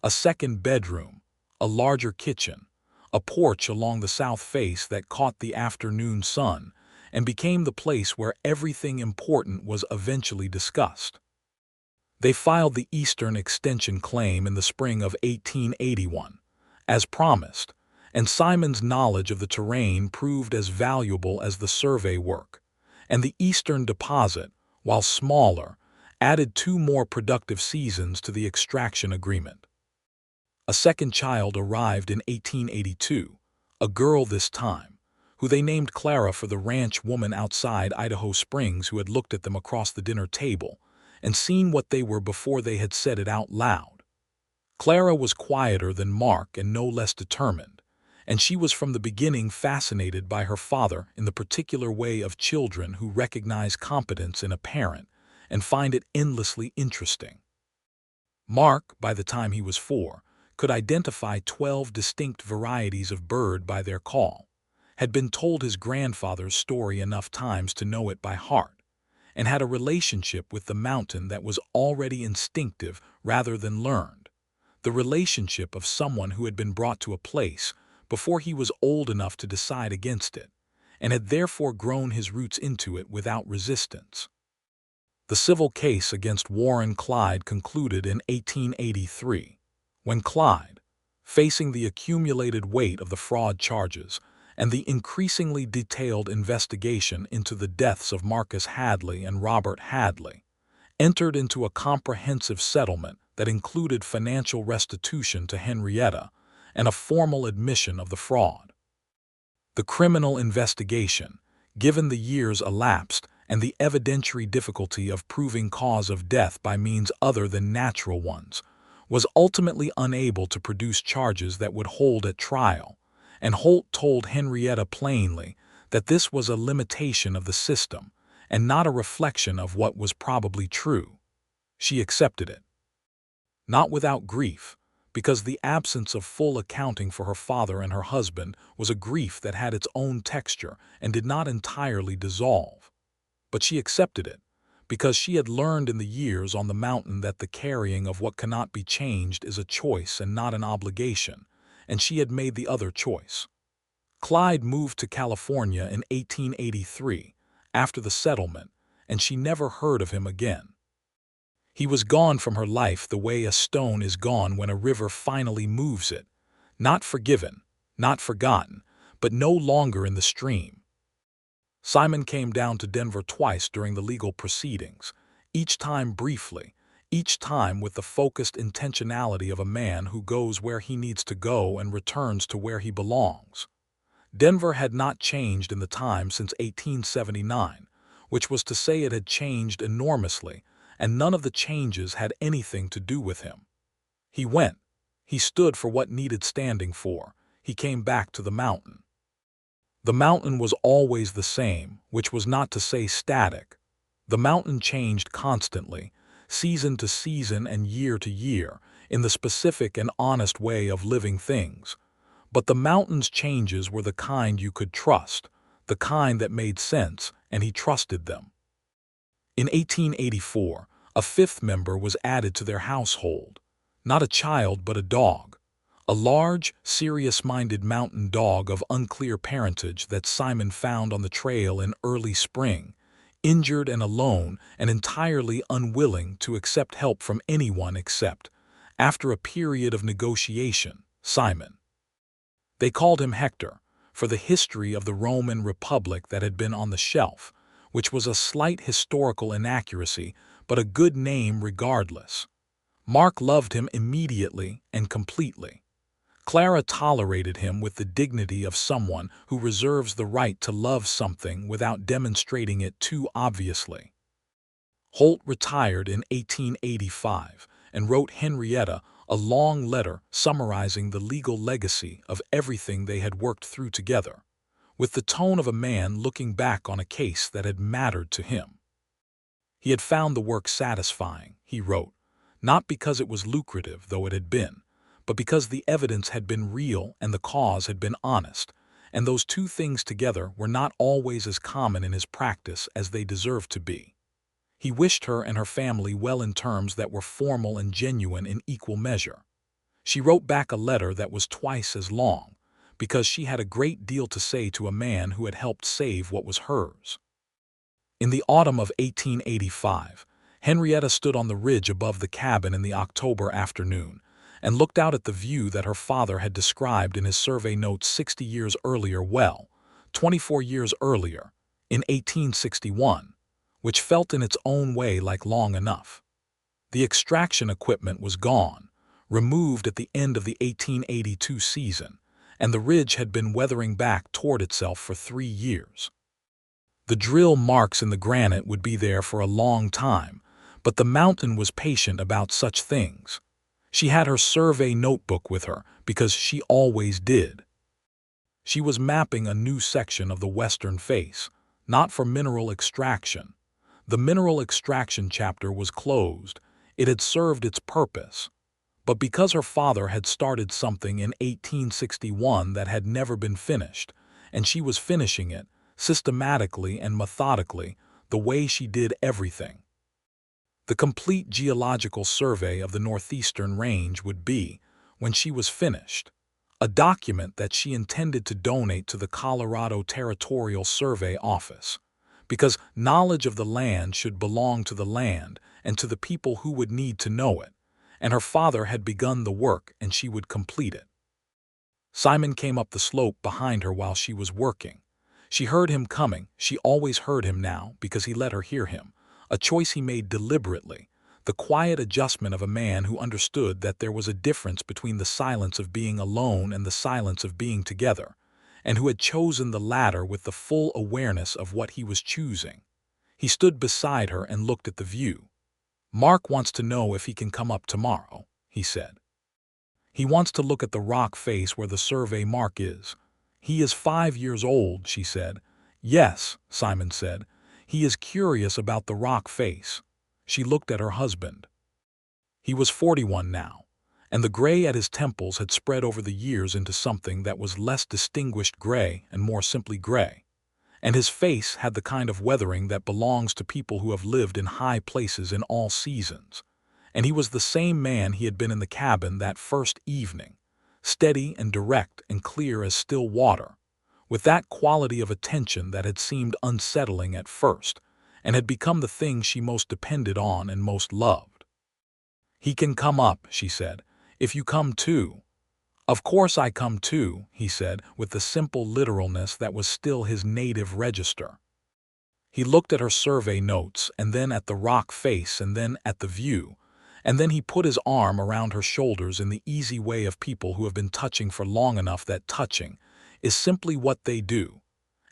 [SPEAKER 1] a second bedroom, a larger kitchen, a porch along the south face that caught the afternoon sun and became the place where everything important was eventually discussed. They filed the Eastern Extension claim in the spring of 1881, as promised, and Simon's knowledge of the terrain proved as valuable as the survey work, and the Eastern deposit, while smaller, added 2 more productive seasons to the extraction agreement. A second child arrived in 1882, a girl this time, who they named Clara for the ranch woman outside Idaho Springs who had looked at them across the dinner table and seen what they were before they had said it out loud. Clara was quieter than Mark and no less determined, and she was from the beginning fascinated by her father in the particular way of children who recognize competence in a parent and find it endlessly interesting. Mark, by the time he was 4, could identify 12 distinct varieties of bird by their call, had been told his grandfather's story enough times to know it by heart, and had a relationship with the mountain that was already instinctive rather than learned, the relationship of someone who had been brought to a place before he was old enough to decide against it, and had therefore grown his roots into it without resistance. The civil case against Warren Clyde concluded in 1883, when Clyde, facing the accumulated weight of the fraud charges and the increasingly detailed investigation into the deaths of Marcus Hadley and Robert Hadley, entered into a comprehensive settlement that included financial restitution to Henrietta and a formal admission of the fraud. The criminal investigation, given the years elapsed and the evidentiary difficulty of proving cause of death by means other than natural ones, was ultimately unable to produce charges that would hold at trial, and Holt told Henrietta plainly that this was a limitation of the system and not a reflection of what was probably true. She accepted it. Not without grief, because the absence of full accounting for her father and her husband was a grief that had its own texture and did not entirely dissolve. But she accepted it, because she had learned in the years on the mountain that the carrying of what cannot be changed is a choice and not an obligation, and she had made the other choice. Clyde moved to California in 1883, after the settlement, and she never heard of him again. He was gone from her life the way a stone is gone when a river finally moves it, not forgiven, not forgotten, but no longer in the stream. Simon came down to Denver twice during the legal proceedings, each time briefly, each time with the focused intentionality of a man who goes where he needs to go and returns to where he belongs. Denver had not changed in the time since 1879, which was to say it had changed enormously, and none of the changes had anything to do with him. He went. He stood for what needed standing for. He came back to the mountain. The mountain was always the same, which was not to say static. The mountain changed constantly, season to season and year to year, in the specific and honest way of living things. But the mountain's changes were the kind you could trust, the kind that made sense, and he trusted them. In 1884, a 5th member was added to their household. Not a child, but a dog. A large, serious-minded mountain dog of unclear parentage that Simon found on the trail in early spring, injured and alone and entirely unwilling to accept help from anyone except, after a period of negotiation, Simon. They called him Hector, for the history of the Roman Republic that had been on the shelf, which was a slight historical inaccuracy, but a good name regardless. Mark loved him immediately and completely. Clara tolerated him with the dignity of someone who reserves the right to love something without demonstrating it too obviously. Holt retired in 1885 and wrote Henrietta a long letter summarizing the legal legacy of everything they had worked through together, with the tone of a man looking back on a case that had mattered to him. He had found the work satisfying, he wrote, not because it was lucrative, though it had been, but because the evidence had been real and the cause had been honest, and those two things together were not always as common in his practice as they deserved to be. He wished her and her family well in terms that were formal and genuine in equal measure. She wrote back a letter that was twice as long, because she had a great deal to say to a man who had helped save what was hers. In the autumn of 1885, Henrietta stood on the ridge above the cabin in the October afternoon and looked out at the view that her father had described in his survey notes 60 years earlier, 24 years earlier, in 1861, which felt in its own way like long enough. The extraction equipment was gone, removed at the end of the 1882 season, and the ridge had been weathering back toward itself for 3 years. The drill marks in the granite would be there for a long time, but the mountain was patient about such things. She had her survey notebook with her, because she always did. She was mapping a new section of the western face, not for mineral extraction. The mineral extraction chapter was closed. It had served its purpose. But because her father had started something in 1861 that had never been finished, and she was finishing it, systematically and methodically, the way she did everything. The complete geological survey of the northeastern range would be, when she was finished, a document that she intended to donate to the Colorado Territorial Survey Office, because knowledge of the land should belong to the land and to the people who would need to know it, and her father had begun the work and she would complete it. Simon came up the slope behind her while she was working. She heard him coming. She always heard him now because he let her hear him, a choice he made deliberately, the quiet adjustment of a man who understood that there was a difference between the silence of being alone and the silence of being together, and who had chosen the latter with the full awareness of what he was choosing. He stood beside her and looked at the view. "Mark wants to know if he can come up tomorrow," he said. "He wants to look at the rock face where the survey mark is. He is 5 years old," she said. "Yes," Simon said. "He is curious about the rock face." She looked at her husband. He was 41 now, and the gray at his temples had spread over the years into something that was less distinguished gray and more simply gray. And his face had the kind of weathering that belongs to people who have lived in high places in all seasons. And he was the same man he had been in the cabin that first evening, steady and direct and clear as still water, with that quality of attention that had seemed unsettling at first, and had become the thing she most depended on and most loved. "He can come up," she said, "if you come too." "Of course I come too," he said, with the simple literalness that was still his native register. He looked at her survey notes, and then at the rock face, and then at the view, and then he put his arm around her shoulders in the easy way of people who have been touching for long enough that touching is simply what they do,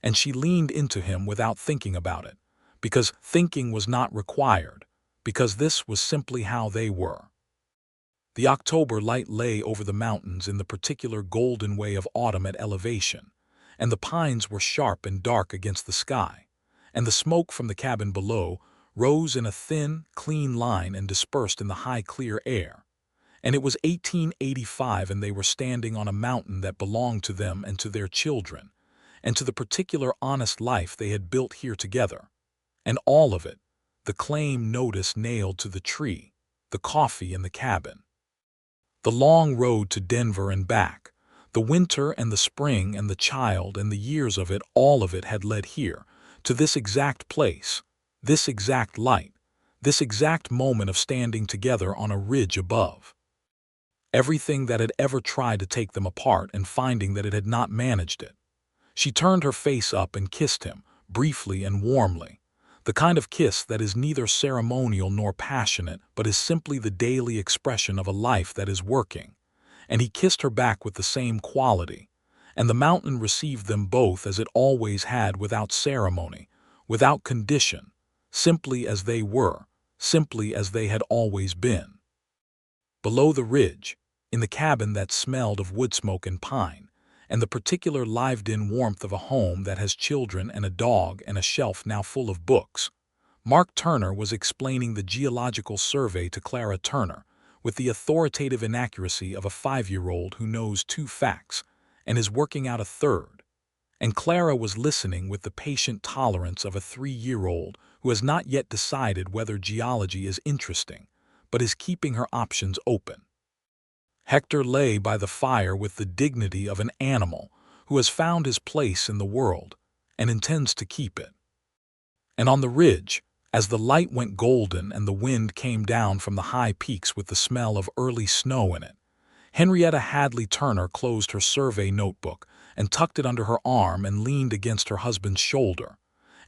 [SPEAKER 1] and she leaned into him without thinking about it, because thinking was not required, because this was simply how they were. The October light lay over the mountains in the particular golden way of autumn at elevation, and the pines were sharp and dark against the sky, and the smoke from the cabin below rose in a thin, clean line and dispersed in the high, clear air. And it was 1885, and they were standing on a mountain that belonged to them and to their children, and to the particular honest life they had built here together. And all of it, the claim notice nailed to the tree, the coffee in the cabin, the long road to Denver and back, the winter and the spring and the child and the years of it, all of it had led here, to this exact place, this exact light, this exact moment of standing together on a ridge above. Everything that had ever tried to take them apart and finding that it had not managed it. She turned her face up and kissed him, briefly and warmly, the kind of kiss that is neither ceremonial nor passionate, but is simply the daily expression of a life that is working. And he kissed her back with the same quality, and the mountain received them both as it always had, without ceremony, without condition, simply as they were, simply as they had always been. Below the ridge, in the cabin that smelled of wood smoke and pine, and the particular lived-in warmth of a home that has children and a dog and a shelf now full of books, Mark Turner was explaining the geological survey to Clara Turner with the authoritative inaccuracy of a 5-year-old who knows 2 facts and is working out a third, and Clara was listening with the patient tolerance of a 3-year-old who has not yet decided whether geology is interesting, but is keeping her options open. Hector lay by the fire with the dignity of an animal who has found his place in the world and intends to keep it. And on the ridge, as the light went golden and the wind came down from the high peaks with the smell of early snow in it, Henrietta Hadley Turner closed her survey notebook and tucked it under her arm and leaned against her husband's shoulder.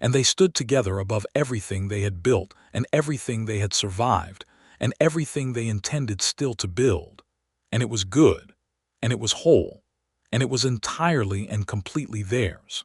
[SPEAKER 1] And they stood together above everything they had built and everything they had survived and everything they intended still to build. And it was good, and it was whole, and it was entirely and completely theirs.